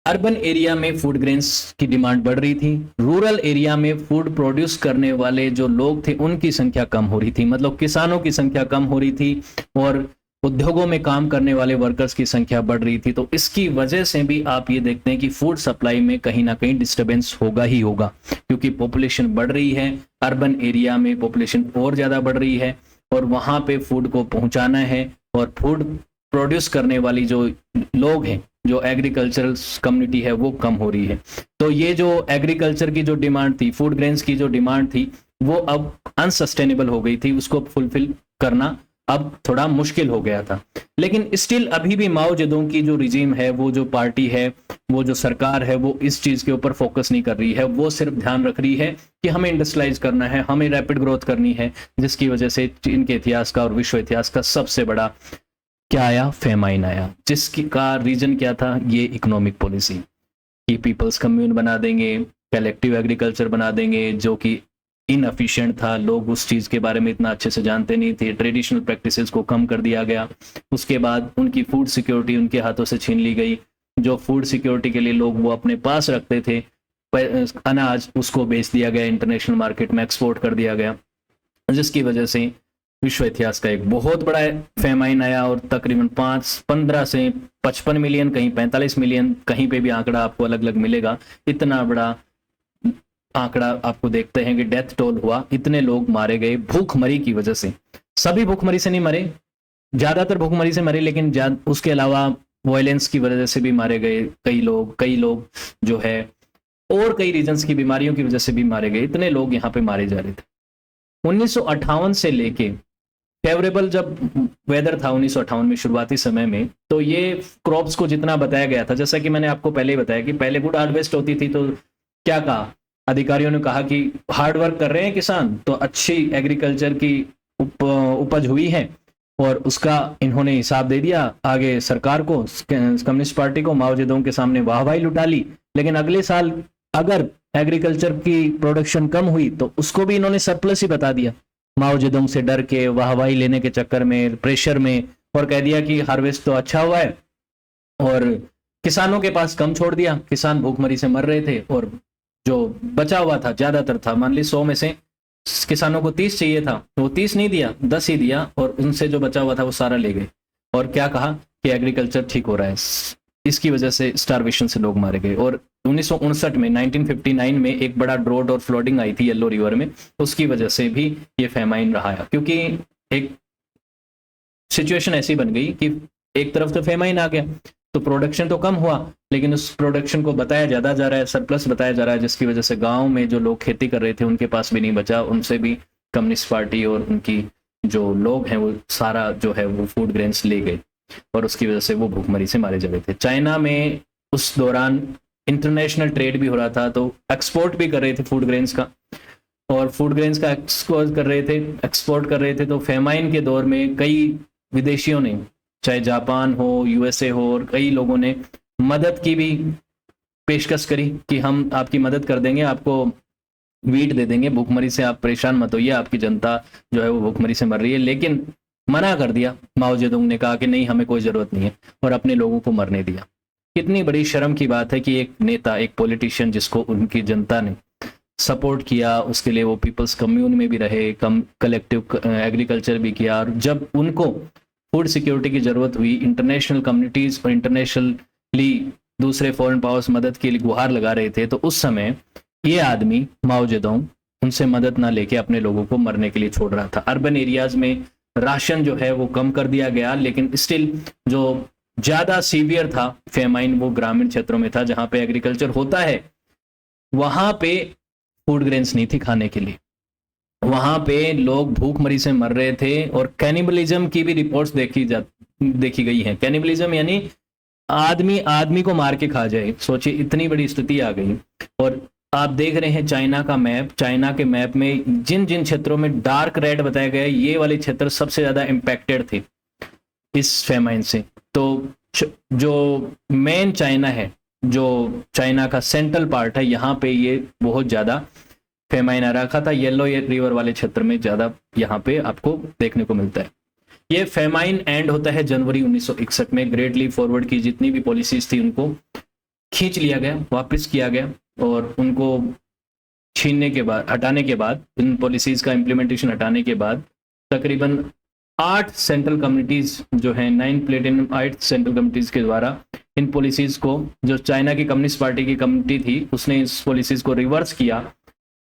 अर्बन एरिया में फूड ग्रेन्स की डिमांड बढ़ रही थी, रूरल एरिया में फूड प्रोड्यूस करने वाले जो लोग थे उनकी संख्या कम हो रही थी, मतलब किसानों की संख्या कम हो रही थी और उद्योगों में काम करने वाले वर्कर्स की संख्या बढ़ रही थी। तो इसकी वजह से भी आप ये देखते हैं कि फूड सप्लाई में कहीं ना कहीं डिस्टरबेंस होगा ही होगा, क्योंकि पॉपुलेशन बढ़ रही है, अर्बन एरिया में पॉपुलेशन और ज्यादा बढ़ रही है और वहां पे फूड को पहुंचाना है और फूड प्रोड्यूस करने वाली जो लोग हैं, जो एग्रीकल्चरल कम्युनिटी है, वो कम हो रही है। तो ये जो एग्रीकल्चर की जो डिमांड थी, फूड ग्रेन्स की जो डिमांड थी, वो अब अनसस्टेनेबल हो गई थी, उसको फुलफिल करना अब थोड़ा मुश्किल हो गया था। लेकिन स्टिल अभी भी माओ जेडोंग की जो रिजीम है, वो जो पार्टी है, वो जो सरकार है, वो इस चीज के ऊपर फोकस नहीं कर रही है। वो सिर्फ ध्यान रख रही है कि हमें इंडस्ट्रियलाइज करना है, हमें रैपिड ग्रोथ करनी है, जिसकी वजह से चीन के इतिहास का और विश्व इतिहास का सबसे बड़ा क्या आया, फेमाइन आया, जिसकी का रीजन क्या था, ये इकोनॉमिक पॉलिसी कि पीपल्स कम्यून बना देंगे, कलेक्टिव एग्रीकल्चर बना देंगे, जो कि इनएफिशिएंट था, लोग उस चीज के बारे में इतना अच्छे से जानते नहीं थे, ट्रेडिशनल प्रैक्टिसेस को कम कर दिया गया। उसके बाद उनकी फूड सिक्योरिटी उनके हाथों से छीन ली गई। जो फूड सिक्योरिटी के लिए लोग वो अपने पास रखते थे अनाज, उसको बेच दिया गया, इंटरनेशनल मार्केट में एक्सपोर्ट कर दिया गया, जिसकी वजह से विश्व इतिहास का एक बहुत बड़ा फेमाइन आया और तकरीबन 15 से 55 मिलियन, कहीं 45 मिलियन, कहीं पे भी आंकड़ा आपको अलग अलग मिलेगा, इतना बड़ा आंकड़ा आपको देखते हैं कि डेथ टोल हुआ, इतने लोग मारे गए भूखमरी की वजह से। सभी भूखमरी से नहीं मरे, ज्यादातर भूखमरी से मरे, लेकिन उसके अलावा वायलेंस की वजह से भी मारे गए कई लोग जो है, और कई रीजन्स की बीमारियों की वजह से भी मारे गए, इतने लोग यहाँ पे मारे जा रहे थे। 1958 से लेके फेवरेबल जब वेदर था 1958 में शुरुआती समय में, तो ये क्रॉप्स को जितना बताया गया था, जैसा कि मैंने आपको पहले ही बताया कि पहले गुड हार्वेस्ट होती थी, तो क्या कहा अधिकारियों ने, कहा कि हार्ड वर्क कर रहे हैं किसान तो अच्छी एग्रीकल्चर की उपज हुई है, और उसका इन्होंने हिसाब दे दिया आगे सरकार को, कम्युनिस्ट पार्टी को, माओ जेडोंग के सामने वाहवाही लुटा ली। लेकिन अगले साल अगर एग्रीकल्चर की प्रोडक्शन कम हुई तो उसको भी इन्होंने सरप्लस ही बता दिया, माओ जेडोंग से डर के, वाहवाही लेने के चक्कर में, प्रेशर में, और कह दिया कि हार्वेस्ट तो अच्छा हुआ है, और किसानों के पास कम छोड़ दिया, किसान भूखमरी से मर रहे थे, और जो बचा हुआ था ज्यादातर था, मान ली 100 में से किसानों को 30 चाहिए था, तो वो 30 नहीं दिया, 10 ही दिया, और उनसे जो बचा हुआ था वो सारा ले गए, और क्या कहा कि एग्रीकल्चर ठीक हो रहा है। इसकी वजह से स्टारवेशन से लोग मारे गए। और 1959 में 1959 में एक बड़ा ड्रॉट और फ्लडिंग आई थी येलो रिवर में, उसकी वजह से भी ये फेमाइन रहा है, क्योंकि एक सिचुएशन ऐसी बन गई कि एक तरफ तो फेमाइन आ गया, तो प्रोडक्शन तो कम हुआ, लेकिन उस प्रोडक्शन को बताया ज्यादा जा रहा है, सरप्लस बताया जा रहा है, जिसकी वजह से गांव में जो लोग खेती कर रहे थे उनके पास भी नहीं बचा, उनसे भी कम्युनिस्ट पार्टी और उनकी जो लोग हैं वो सारा जो है वो फूड ग्रेन्स ले गए और उसकी वजह से वो भूखमरी से मारे जा रहे थे। चाइना में उस दौरान इंटरनेशनल ट्रेड भी हो रहा था, तो एक्सपोर्ट भी कर रहे थे फूड ग्रेन्स का, और फूड ग्रेन्स का एक्सपोर्ट कर रहे थे। तो फेमाइन के दौर में कई विदेशियों ने, चाहे जापान हो, यूएसए हो, और कई लोगों ने मदद की भी पेशकश करी कि हम आपकी मदद कर देंगे, आपको वीट दे देंगे, भूखमरी से आप परेशान मत होइए, आपकी जनता जो है वो भूखमरी से मर रही है। लेकिन मना कर दिया माओ जेडुंग ने, कहा कि नहीं, हमें कोई जरूरत नहीं है, और अपने लोगों को मरने दिया। कितनी बड़ी शर्म की बात है कि एक नेता, एक पॉलिटिशियन जिसको उनकी जनता ने सपोर्ट किया, उसके लिए वो पीपल्स कम्यून में भी रहे, कलेक्टिव एग्रीकल्चर भी किया, और जब उनको फूड सिक्योरिटी की जरूरत हुई, इंटरनेशनल कम्युनिटीज और इंटरनेशनली दूसरे फॉरेन पावर्स मदद के लिए गुहार लगा रहे थे, तो उस समय ये आदमी माओ जेडुंग उनसे मदद ना लेके अपने लोगों को मरने के लिए छोड़ रहा था। अर्बन एरियाज में राशन जो है वो कम कर दिया गया, लेकिन स्टिल जो ज्यादा सीवियर था फेमाइन वो ग्रामीण क्षेत्रों में था, जहां पे एग्रीकल्चर होता है, वहां पे फूड ग्रेन्स नहीं थी खाने के लिए, वहां पे लोग भूखमरी से मर रहे थे। और कैनिबलिज्म की भी रिपोर्ट्स देखी गई हैं। कैनिबलिज्म यानी आदमी आदमी को मार के खा जाए। सोचिए, इतनी बड़ी स्थिति आ गई। और आप देख रहे हैं चाइना का मैप, चाइना के मैप में जिन जिन क्षेत्रों में डार्क रेड बताया गया है, ये वाले क्षेत्र सबसे ज्यादा इम्पैक्टेड थे इस फेमाइन से। तो जो मेन चाइना है, जो चाइना का सेंट्रल पार्ट है, यहाँ पे ये बहुत ज्यादा फेमाइन आ रखा था। येलो रिवर वाले क्षेत्र में ज्यादा यहाँ पे आपको देखने को मिलता है। ये फेमाइन एंड होता है जनवरी 1961 में। ग्रेट लीप फॉरवर्ड की जितनी भी पॉलिसीज थी उनको खींच लिया गया, वापस किया गया, और उनको छीनने के बाद, हटाने के बाद, इन पॉलिसीज का इम्प्लीमेंटेशन हटाने के बाद तकरीबन 8 सेंट्रल कम्युनिटीज जो हैं, 9 प्लेटिनम 8 सेंट्रल कम्युनिटीज के द्वारा इन पॉलिसीज को, जो चाइना की कम्युनिस्ट पार्टी की कम्युनिटी थी उसने इस पॉलिसीज को रिवर्स किया,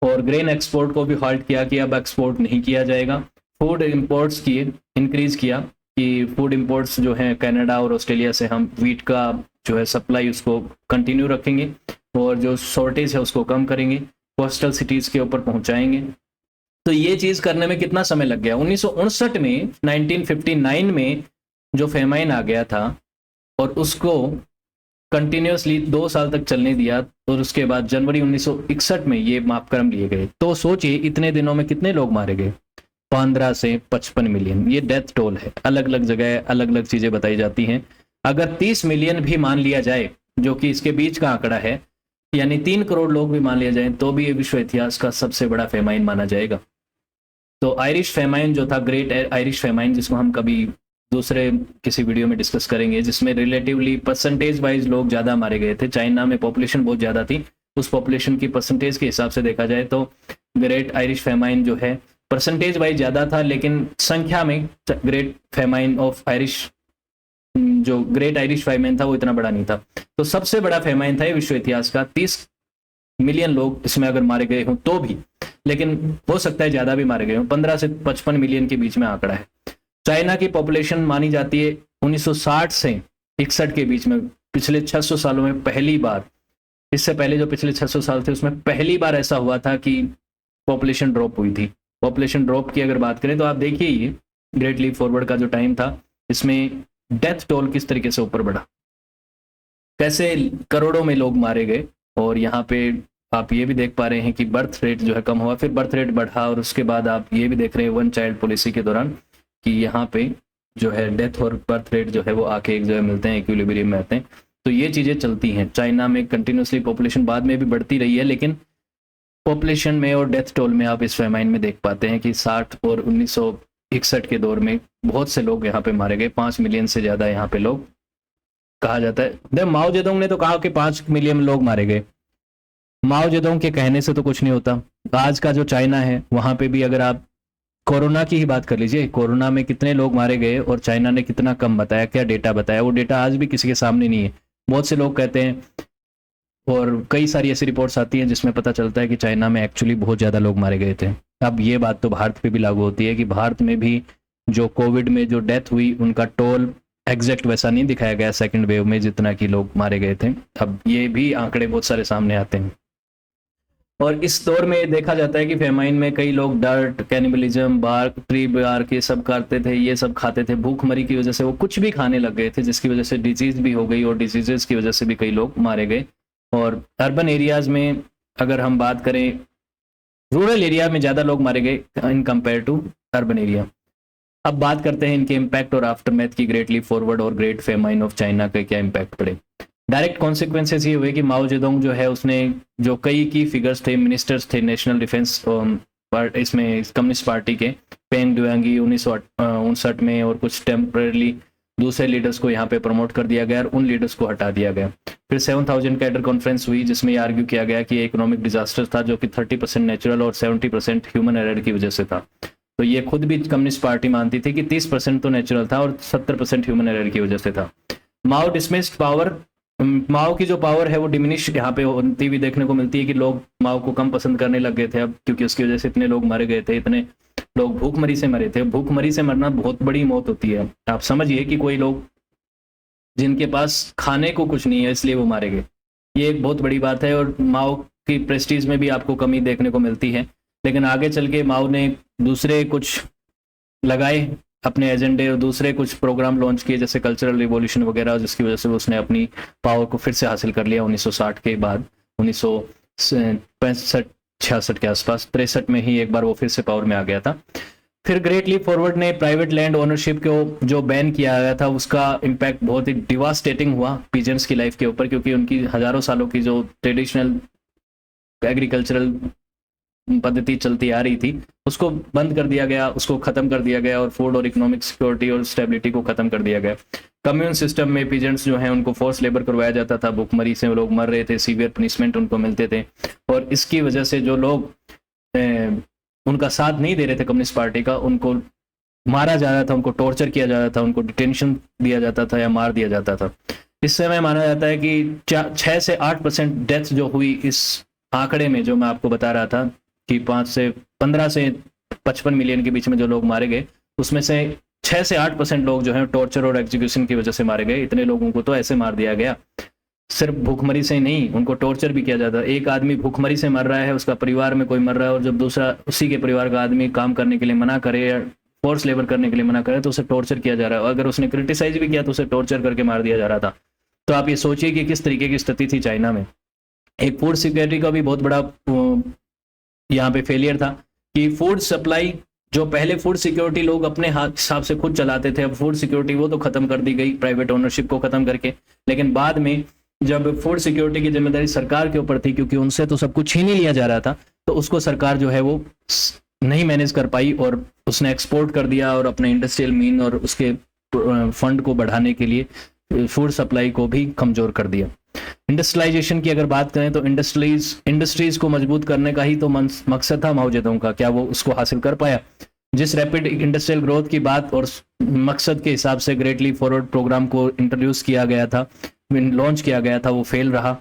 और ग्रेन एक्सपोर्ट को भी हॉल्ट किया कि अब एक्सपोर्ट नहीं किया जाएगा। फूड इंपोर्ट्स की इंक्रीज किया कि फूड इंपोर्ट्स जो है कनाडा और ऑस्ट्रेलिया से हम वीट का जो है सप्लाई उसको कंटिन्यू रखेंगे, और जो शॉर्टेज है उसको कम करेंगे, कोस्टल सिटीज के ऊपर पहुंचाएंगे। तो ये चीज करने में कितना समय लग गया। 1959 में, 1959 में जो फेमाइन आ गया था, और उसको कंटिन्यूसली 2 साल तक चलने दिया, और उसके बाद जनवरी 1961 में ये मापक्रम लिए गए। तो सोचिए इतने दिनों में कितने लोग मारे गए, 15 से 55 मिलियन। ये डेथ टोल है, अलग अलग जगह अलग अलग चीजें बताई जाती हैं। अगर 30 मिलियन भी मान लिया जाए, जो कि इसके बीच का आंकड़ा है, यानी 3 करोड़ लोग भी मान लिया जाए, तो भी ये विश्व इतिहास का सबसे बड़ा फेमाइन माना जाएगा। तो आयरिश फेमाइन जो था, ग्रेट आयरिश फेमाइन, जिसको हम कभी दूसरे किसी वीडियो में डिस्कस करेंगे, जिसमें रिलेटिवली परसेंटेज वाइज लोग ज्यादा मारे गए थे। चाइना में पॉपुलेशन बहुत ज्यादा थी, उस पॉपुलेशन की परसेंटेज के हिसाब से देखा जाए तो ग्रेट आयरिश फेमाइन जो है परसेंटेज वाइज ज्यादा था, लेकिन संख्या में ग्रेट फेमाइन ऑफ आयरिश, जो ग्रेट आयरिश फेमाइन था, वो इतना बड़ा नहीं था। तो सबसे बड़ा फेमाइन था ये विश्व इतिहास का। 30 मिलियन लोग इसमें अगर मारे गए हों तो भी, लेकिन हो सकता है ज्यादा भी मारे गए हों, 15 से 55 मिलियन के बीच में आंकड़ा है। चाइना की पॉपुलेशन मानी जाती है 1960 से 61 के बीच में, पिछले 600 सालों में पहली बार, इससे पहले जो पिछले 600 साल थे उसमें पहली बार ऐसा हुआ था कि पॉपुलेशन ड्रॉप हुई थी। पॉपुलेशन ड्रॉप की अगर बात करें तो आप देखिए ये ग्रेट लीप फॉरवर्ड का जो टाइम था, इसमें डेथ टोल किस तरीके से ऊपर बढ़ा, कैसे करोड़ों में लोग मारे गए। और यहाँ पे आप ये भी देख पा रहे हैं कि बर्थ रेट जो है कम हुआ, फिर बर्थ रेट बढ़ा, और उसके बाद आप ये भी देख रहे हैं 1 चाइल्ड पॉलिसी के दौरान कि यहाँ पे जो है डेथ और बर्थ रेट जो है वो आके एक जगह मिलते हैं, इक्विलिब्रियम में आते हैं। तो ये चीजें चलती हैं। चाइना में कंटिन्यूसली पॉपुलेशन बाद में भी बढ़ती रही है, लेकिन पॉपुलेशन में और डेथ टोल में आप इस फेमाइन में देख पाते हैं कि 60 और 1961 के दौर में बहुत से लोग यहाँ पे मारे गए, 5 मिलियन से ज्यादा यहाँ पे लोग कहा जाता है। माओ जेडुंग ने तो कहा कि 5 मिलियन लोग मारे गए। माओ जेडुंग के कहने से तो कुछ नहीं होता। आज का जो चाइना है वहां पे भी अगर आप कोरोना की ही बात कर लीजिए, कोरोना में कितने लोग मारे गए और चाइना ने कितना कम बताया, क्या डेटा बताया, वो डेटा आज भी किसी के सामने नहीं है। बहुत से लोग कहते हैं, और कई सारी ऐसी रिपोर्ट्स आती हैं जिसमें पता चलता है कि चाइना में एक्चुअली बहुत ज्यादा लोग मारे गए थे। अब ये बात तो भारत पे भी लागू होती है कि भारत में भी जो कोविड में जो डेथ हुई उनका टोल एग्जैक्ट वैसा नहीं दिखाया गया सेकंड वेव में जितना कि लोग मारे गए थे। अब ये भी आंकड़े बहुत सारे सामने आते हैं। और इस दौर में देखा जाता है कि फेमाइन में कई लोग dirt, cannibalism, bark, tree bark ये सब करते थे, ये सब खाते थे। भूखमरी की वजह से वो कुछ भी खाने लग गए थे, जिसकी वजह से डिजीज भी हो गई और डिजीजेस की वजह से भी कई लोग मारे गए। और अर्बन एरियाज में अगर हम बात करें, रूरल एरिया में ज़्यादा लोग मारे गए in compare to urban area. अब बात करते हैं इनके इम्पैक्ट और आफ्टरमैथ की। ग्रेट लीप फॉरवर्ड और ग्रेट फेमाइन ऑफ चाइना के क्या इम्पैक्ट पड़े। डायरेक्ट कॉन्सिक्वेंसेस ये हुए कि माओ जेडोंग जो है उसने जो कई की फिगर्स थे, मिनिस्टर्स थे नेशनल डिफेंस इसमें कम्युनिस्ट पार्टी के, पेंग डुयांगी 1959 में, और कुछ टेम्परली दूसरे लीडर्स को यहाँ पे प्रमोट कर दिया गया और उन लीडर्स को हटा दिया गया। फिर 7000 कैडर कॉन्फ्रेंस हुई, जिसमें ये आर्ग्यू किया गया कि ये इकोनॉमिक डिजास्टर था जो कि 30% नेचुरल और 70% ह्यूमन एरर की वजह से था। तो ये खुद भी कम्युनिस्ट पार्टी मानती थी कि 30% तो नेचुरल था और 70% ह्यूमन एरर की वजह से था। माओ डिसमिस्ड पावर, माओ की जो पावर है वो डिमिनिश यहाँ पे होती हुई देखने को मिलती है कि लोग माओ को कम पसंद करने लग गए थे अब, क्योंकि उसकी वजह से इतने लोग मारे गए थे, इतने लोग भूखमरी से मरे थे। भूखमरी से मरना बहुत बड़ी मौत होती है। आप समझिए कि कोई लोग जिनके पास खाने को कुछ नहीं है इसलिए वो मारे गए, ये एक बहुत बड़ी बात है। और माओ की प्रेस्टीज में भी आपको कमी देखने को मिलती है। लेकिन आगे चल के माओ ने दूसरे कुछ लगाए अपने एजेंडे और दूसरे कुछ प्रोग्राम लॉन्च किए, जैसे कल्चरल रिवॉल्यूशन वगैरह, जिसकी वजह से उसने अपनी पावर को फिर से हासिल कर लिया 1960 के बाद। 1965-66 के आसपास, 63 में ही एक बार वो फिर से पावर में आ गया था। फिर ग्रेट लीप फॉरवर्ड ने प्राइवेट लैंड ओनरशिप को जो बैन किया गया था उसका इम्पैक्ट बहुत ही डिवास्टेटिंग हुआ पीजेंट्स की लाइफ के ऊपर, क्योंकि उनकी हजारों सालों की जो ट्रेडिशनल एग्रीकल्चरल पद्धति चलती आ रही थी उसको बंद कर दिया गया, उसको खत्म कर दिया गया, और फूड और इकोनॉमिक सिक्योरिटी और स्टेबिलिटी को खत्म कर दिया गया। कम्यून सिस्टम में पीजेंट्स जो हैं उनको फोर्स लेबर करवाया जाता था, भूखमरी से वो लोग मर रहे थे, सीवियर पनिशमेंट उनको मिलते थे। और इसकी वजह से जो लोग उनका साथ नहीं दे रहे थे कम्युनिस्ट पार्टी का, उनको मारा जा रहा था, उनको टॉर्चर किया जा रहा था, उनको डिटेंशन दिया जाता था या मार दिया जाता था। इस समय माना जाता है कि 6 से 8% डेथ जो हुई इस आंकड़े में, जो मैं आपको बता रहा था कि 15 से 55 मिलियन के बीच में जो लोग मारे गए, उसमें से 6 से 8% लोग जो है टॉर्चर और एग्जीक्यूशन की वजह से मारे गए। इतने लोगों को तो ऐसे मार दिया गया, सिर्फ भूखमरी से ही नहीं, उनको टॉर्चर भी किया जाता। एक आदमी भूखमरी से मर रहा है, उसका परिवार में कोई मर रहा है, और जब दूसरा उसी के परिवार का आदमी काम करने के लिए मना करे या फोर्स लेबर करने के लिए मना करे तो उसे टॉर्चर किया जा रहा है। अगर उसने क्रिटिसाइज भी किया तो उसे टॉर्चर करके मार दिया जा रहा था। तो आप ये सोचिए कि किस तरीके की स्थिति थी चाइना में। एक फूड सिक्योरिटी का भी बहुत बड़ा यहाँ पे फेलियर था कि फूड सप्लाई, जो पहले फूड सिक्योरिटी लोग अपने हिसाब से खुद चलाते थे, अब फूड सिक्योरिटी वो तो खत्म कर दी गई प्राइवेट ओनरशिप को खत्म करके। लेकिन बाद में जब फूड सिक्योरिटी की जिम्मेदारी सरकार के ऊपर थी, क्योंकि उनसे तो सब कुछ छीन ही लिया जा रहा था, तो उसको सरकार जो है वो नहीं मैनेज कर पाई और उसने एक्सपोर्ट कर दिया और अपने इंडस्ट्रियल मीन और उसके फंड को बढ़ाने के लिए फूड सप्लाई को भी कमजोर कर दिया। इंडस्ट्रियलाइजेशन की अगर बात करें तो इंडस्ट्रीज को मजबूत करने का ही तो मकसद था माओ जेडोंग का। क्या वो उसको हासिल कर पाया? जिस रैपिड इंडस्ट्रियल ग्रोथ की बात और मकसद के हिसाब से ग्रेट लीप फॉरवर्ड प्रोग्राम को इंट्रोड्यूस किया गया था, लॉन्च किया गया था, वो फेल रहा।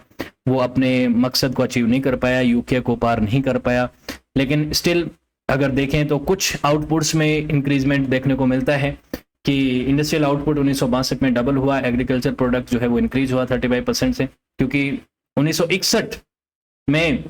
वो अपने मकसद को अचीव नहीं कर पाया, यूके को पार नहीं कर पाया। लेकिन स्टिल अगर देखें तो कुछ आउटपुट्स में इंक्रीजमेंट देखने को मिलता है कि इंडस्ट्रियल आउटपुट 1962 में डबल हुआ, एग्रीकल्चर प्रोडक्ट जो है वो इंक्रीज हुआ 35% से, क्योंकि 1961 में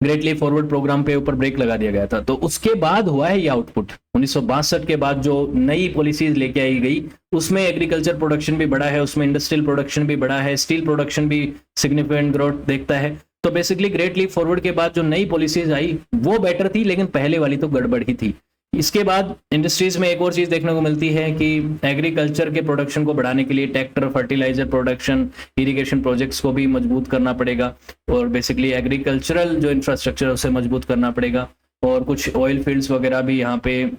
ग्रेट लीप फॉरवर्ड प्रोग्राम पे ऊपर ब्रेक लगा दिया गया था। तो उसके बाद हुआ है ये आउटपुट। 1962 के बाद जो नई पॉलिसीज लेके आई गई उसमें एग्रीकल्चर प्रोडक्शन भी बढ़ा है, उसमें इंडस्ट्रियल प्रोडक्शन भी बढ़ा है, स्टील प्रोडक्शन भी सिग्निफिकेंट ग्रोथ देखता है। तो बेसिकली ग्रेट लीप फॉरवर्ड के बाद जो नई पॉलिसीज आई वो बेटर थी, लेकिन पहले वाली तो गड़बड़ ही थी। इसके बाद इंडस्ट्रीज में एक और चीज देखने को मिलती है कि एग्रीकल्चर के प्रोडक्शन को बढ़ाने के लिए tractor, fertilizer production, irrigation projects को भी मजबूत करना पड़ेगा और बेसिकली एग्रीकल्चरल जो इंफ्रास्ट्रक्चर है उसे मजबूत करना पड़ेगा। और कुछ ऑयल फील्ड्स वगैरह भी यहाँ पे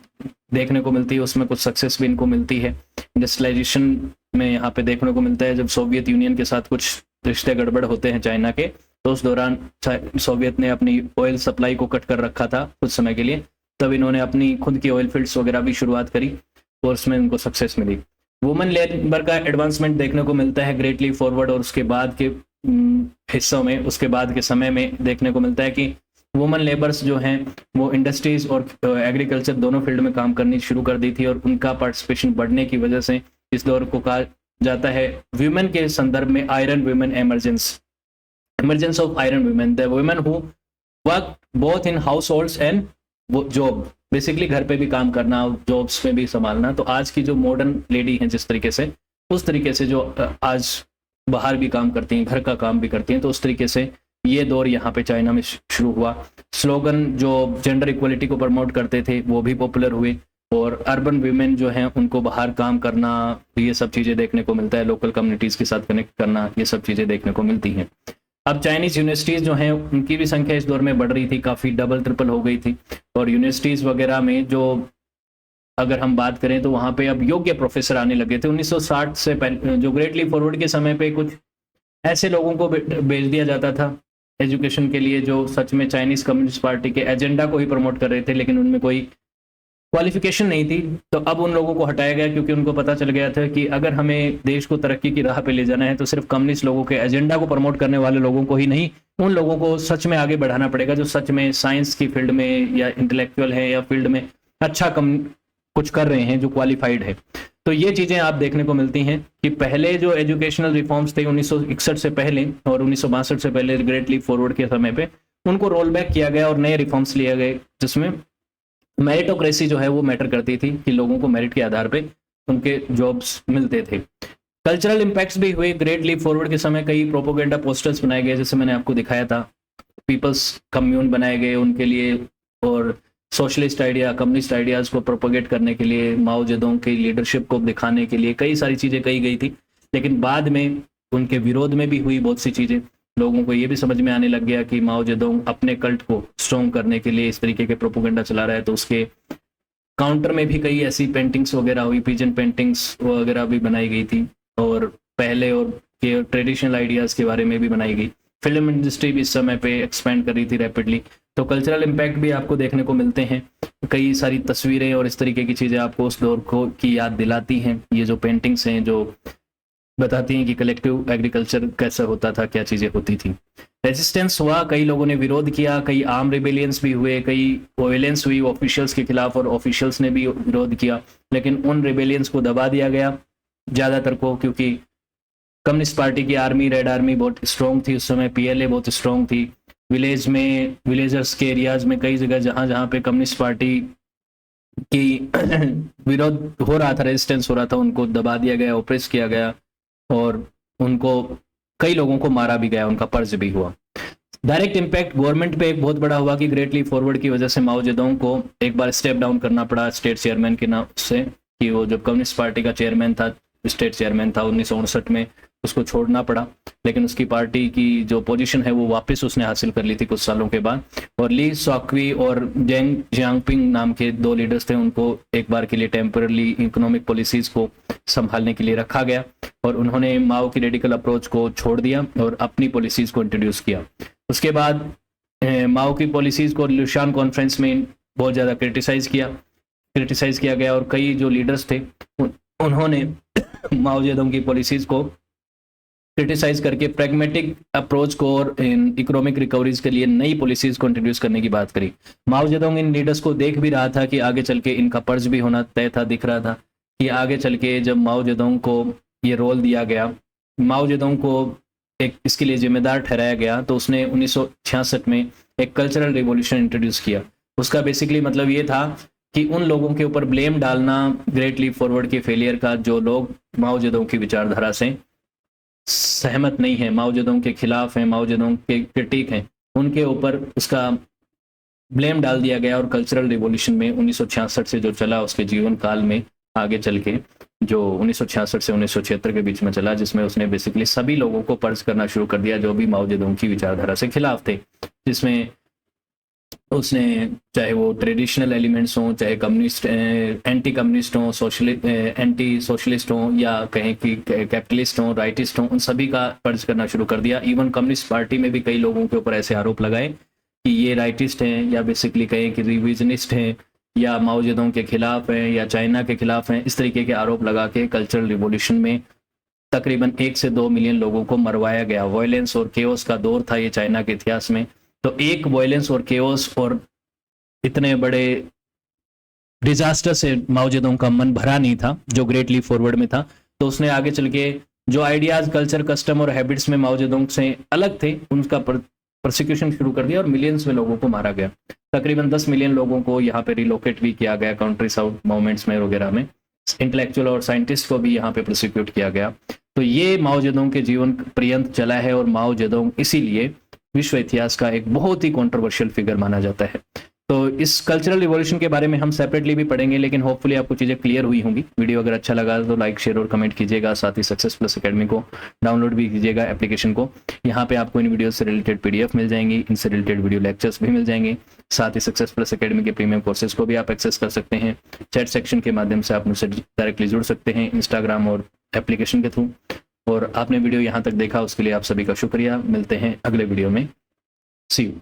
देखने को मिलती है, उसमें कुछ सक्सेस भी इनको मिलती है। इंडस्ट्रियलाइजेशन में यहाँ पे देखने को मिलता है जब सोवियत यूनियन के साथ कुछ रिश्ते गड़बड़ होते हैं चाइना के, तो उस दौरान सोवियत ने अपनी ऑयल सप्लाई को कट कर रखा था कुछ समय के लिए, तब इन्होंने अपनी खुद की ऑयल फील्ड्स वगैरह भी शुरुआत करी और उसमें इनको सक्सेस मिली। वुमेन लेबर का एडवांसमेंट देखने को मिलता है ग्रेट लीप फॉरवर्ड और उसके बाद के हिस्सों में, उसके बाद के समय में देखने को मिलता है कि वुमेन लेबर्स जो हैं वो इंडस्ट्रीज और एग्रीकल्चर दोनों फील्ड में काम करनी शुरू कर दी थी और उनका पार्टिसिपेशन बढ़ने की वजह से इस दौर को कहा जाता है वुमेन के संदर्भ में iron women emergence. emergence of iron women, the women who work both in households and job, basically घर पे भी काम करना, जॉब्स में भी संभालना। तो आज की जो मॉडर्न लेडी हैं जिस तरीके से, उस तरीके से जो आज बाहर भी काम करती हैं, घर का काम भी करती हैं, तो उस तरीके से ये दौर यहाँ पे चाइना में शुरू हुआ। स्लोगन जो जेंडर इक्वलिटी को प्रमोट करते थे वो भी पॉपुलर हुए, और अर्बन वीमेन जो हैं उनको बाहर काम करना, ये सब चीज़ें देखने को मिलता है, लोकल कम्युनिटीज़ के साथ कनेक्ट करना, ये सब चीज़ें देखने को मिलती हैं। अब चाइनीज़ यूनिवर्सिटीज़ जो हैं उनकी भी संख्या इस दौर में बढ़ रही थी, काफ़ी डबल ट्रिपल हो गई थी, और यूनिवर्सिटीज़ वगैरह में जो अगर हम बात करें तो वहाँ पे अब योग्य प्रोफेसर आने लगे थे। 1960 से पहले जो ग्रेट लीप फॉरवर्ड के समय पे कुछ ऐसे लोगों को भेज दिया जाता था एजुकेशन के लिए जो सच में चाइनीज़ कम्युनिस्ट पार्टी के एजेंडा को ही प्रमोट कर रहे थे, लेकिन उनमें कोई क्वालिफिकेशन नहीं थी। तो अब उन लोगों को हटाया गया, क्योंकि उनको पता चल गया था कि अगर हमें देश को तरक्की की राह पे ले जाना है तो सिर्फ कम्युनिस्ट लोगों के एजेंडा को प्रमोट करने वाले लोगों को ही नहीं, उन लोगों को सच में आगे बढ़ाना पड़ेगा जो सच में साइंस की फील्ड में या इंटेलेक्चुअल है या फील्ड में अच्छा कुछ कर रहे हैं, जो क्वालिफाइड है। तो ये चीज़ें आप देखने को मिलती हैं कि पहले जो एजुकेशनल रिफॉर्म्स थे 1961 से पहले और 1962 से पहले ग्रेट लीप फॉरवर्ड के समय पे, उनको रोल बैक किया गया और नए रिफॉर्म्स लिए गए, जिसमें मेरिटोक्रेसी जो है वो मैटर करती थी कि लोगों को मेरिट के आधार पे उनके जॉब्स मिलते थे। कल्चरल इम्पैक्ट्स भी हुए। ग्रेट लीप फॉरवर्ड के समय कई प्रोपोगेंडा पोस्टर्स बनाए गए, जैसे मैंने आपको दिखाया था, पीपल्स कम्यून बनाए गए उनके लिए, और सोशलिस्ट आइडिया, कम्युनिस्ट आइडियाज़ को प्रोपोगेट करने के लिए, माओ जेडोंग की लीडरशिप को दिखाने के लिए कई सारी चीज़ें कही गई थी। लेकिन बाद में उनके विरोध में भी हुई बहुत सी चीज़ें। लोगों को ये भी समझ में आने लग गया कि माओ जेडोंग अपने कल्ट को स्ट्रॉन्ग करने के लिए इस तरीके के प्रोपोगेंडा चला रहा है, तो उसके काउंटर में भी कई ऐसी पेंटिंग्स वगैरह हुई, पिजन पेंटिंग्स वगैरह भी बनाई गई थी, और पहले और के ट्रेडिशनल आइडियाज़ के बारे में भी बनाई गई। फिल्म इंडस्ट्री भी इस समय पे एक्सपेंड कर रही थी रैपिडली, तो कल्चरल इम्पैक्ट भी आपको देखने को मिलते हैं। कई सारी तस्वीरें और इस तरीके की चीज़ें आपको उस दौर को की याद दिलाती हैं। ये जो पेंटिंग्स हैं जो बताती हैं कि कलेक्टिव एग्रीकल्चर कैसा होता था, क्या चीज़ें होती थी। रेजिस्टेंस हुआ, कई लोगों ने विरोध किया, कई आर्म रिबेलियंस भी हुए, कई वायलेंस हुई ऑफिशियल्स के खिलाफ और ऑफिशियल्स ने भी विरोध किया, लेकिन उन रिबेलियंस को दबा दिया गया ज़्यादातर को, क्योंकि कम्युनिस्ट पार्टी की आर्मी, रेड आर्मी बहुत स्ट्रॉन्ग थी उस समय, पीएलए बहुत स्ट्रॉन्ग थी। विलेज में, विलेजर्स के एरियाज में कई जगह जहाँ जहाँ पे कम्युनिस्ट पार्टी की विरोध हो रहा था, रेजिस्टेंस हो रहा था, उनको दबा दिया गया, ओप्रेस किया गया, और उनको कई लोगों को मारा भी गया, उनका पर्ज भी हुआ। डायरेक्ट इम्पैक्ट गवर्नमेंट पे एक बहुत बड़ा हुआ कि ग्रेट लीप फॉरवर्ड की वजह से माओ जेडोंग को एक बार स्टेप डाउन करना पड़ा स्टेट चेयरमैन के नाम से, कि वो जब कम्युनिस्ट पार्टी का चेयरमैन था, स्टेट चेयरमैन था 1959 में, उसको छोड़ना पड़ा। लेकिन उसकी पार्टी की जो पोजीशन है वो वापस उसने हासिल कर ली थी कुछ सालों के बाद, और ली सॉक्वी और जेंग जियांगपिंग नाम के दो लीडर्स थे, उनको एक बार के लिए टेम्पररी इकोनॉमिक पॉलिसीज को संभालने के लिए रखा गया, और उन्होंने माओ की रेडिकल अप्रोच को छोड़ दिया और अपनी पॉलिसीज को इंट्रोड्यूस किया। उसके बाद माओ की पॉलिसीज को लुशान कॉन्फ्रेंस में बहुत ज़्यादा क्रिटिसाइज किया गया, और कई जो लीडर्स थे उन्होंने माओ जेडोंग की पॉलिसीज को क्रिटिसाइज करके प्रैग्मेटिक अप्रोच को और इकोनॉमिक रिकवरीज के लिए नई पॉलिसीज को इंट्रोड्यूस करने की बात करी। माओ जेडोंग इन लीडर्स को देख भी रहा था कि आगे चल के इनका पर्ज भी होना तय था, दिख रहा था कि आगे चल के जब माओ जेडोंग को ये रोल दिया गया, माओ जेडोंग को एक इसके लिए जिम्मेदार ठहराया गया, तो उसने 1966 में एक कल्चरल रिवॉल्यूशन इंट्रोड्यूस किया। उसका बेसिकली मतलब ये था कि उन लोगों के ऊपर ब्लेम डालना ग्रेट लीप फॉरवर्ड के फेलियर का जो लोग माओ जेडोंग की विचारधारा से सहमत नहीं है, माओ जेडोंग के खिलाफ हैं, माओ जेडोंग के क्रिटिक हैं, उनके ऊपर उसका ब्लेम डाल दिया गया। और कल्चरल रिवॉल्यूशन में 1966 से जो चला उसके जीवन काल में आगे चल के, जो 1966 से 1976 के बीच में चला, जिसमें उसने बेसिकली सभी लोगों को पर्ज करना शुरू कर दिया जो भी माओ जेडोंग की विचारधारा से खिलाफ थे, जिसमें उसने चाहे वो ट्रेडिशनल एलिमेंट्स हों, चाहे कम्युनिस्ट एंटी कम्युनिस्ट हों, एंटी सोशलिस्ट हों, या कहें कि कैपिटलिस्ट हों, राइटिस्ट हों, उन सभी का पर्ज करना शुरू कर दिया। इवन कम्युनिस्ट पार्टी में भी कई लोगों के ऊपर ऐसे आरोप लगाए कि ये राइटिस्ट हैं, या बेसिकली कहें कि रिविजनिस्ट हैं, या माओ जेडोंग के खिलाफ हैं, या चाइना के खिलाफ हैं। इस तरीके के आरोप लगा के कल्चरल रिवॉल्यूशन में तकरीबन 1 से 2 मिलियन लोगों को मरवाया गया। वायलेंस और केओस का दौर था ये चाइना के इतिहास में। तो एक वायलेंस और केओस और इतने बड़े डिजास्टर से माओ जेडोंग का मन भरा नहीं था जो ग्रेट लीप फॉरवर्ड में था, तो उसने आगे चल के जो आइडियाज, कल्चर, कस्टम और हैबिट्स में माओ जेडोंग से अलग थे, उनका प्रोसिक्यूशन शुरू कर दिया और मिलियंस में लोगों को मारा गया। तकरीबन 10 मिलियन लोगों को यहाँ पे रिलोकेट भी किया गया, कंट्री साउथ मूवमेंट्स में वगैरह में। इंटेलेक्चुअल और साइंटिस्ट को भी यहाँ पे प्रोसिक्यूट किया गया। तो ये माओ जेडोंग के जीवन पर्यंत चला है और माओ जेडोंग इसीलिए विश्व इतिहास का एक बहुत ही कंट्रोवर्शियल फिगर माना जाता है। तो इस कल्चरल रिवॉल्यूशन के बारे में हम सेपरेटली भी पढ़ेंगे, लेकिन होपफुली आपको चीज़ें क्लियर हुई होंगी। वीडियो अगर अच्छा लगा तो लाइक, शेयर और कमेंट कीजिएगा। साथ ही सक्सेस प्लस एकेडमी को डाउनलोड भी कीजिएगा एप्लीकेशन को। यहाँ पे आपको इन वीडियो से रिलेटेड PDF मिल जाएंगी, इनसे रिलेटेड वीडियो लेक्चर्स भी मिल जाएंगे। साथ ही सक्सेस प्लस एकेडमी के प्रीमियम कोर्सेज को भी आप एक्सेस कर सकते हैं। चैट सेक्शन के माध्यम से आप मुझसे डायरेक्टली जुड़ सकते हैं, इंस्टाग्राम और एप्लीकेशन के थ्रू। और आपने वीडियो यहाँ तक देखा उसके लिए आप सभी का शुक्रिया। मिलते हैं अगले वीडियो में। सी यू।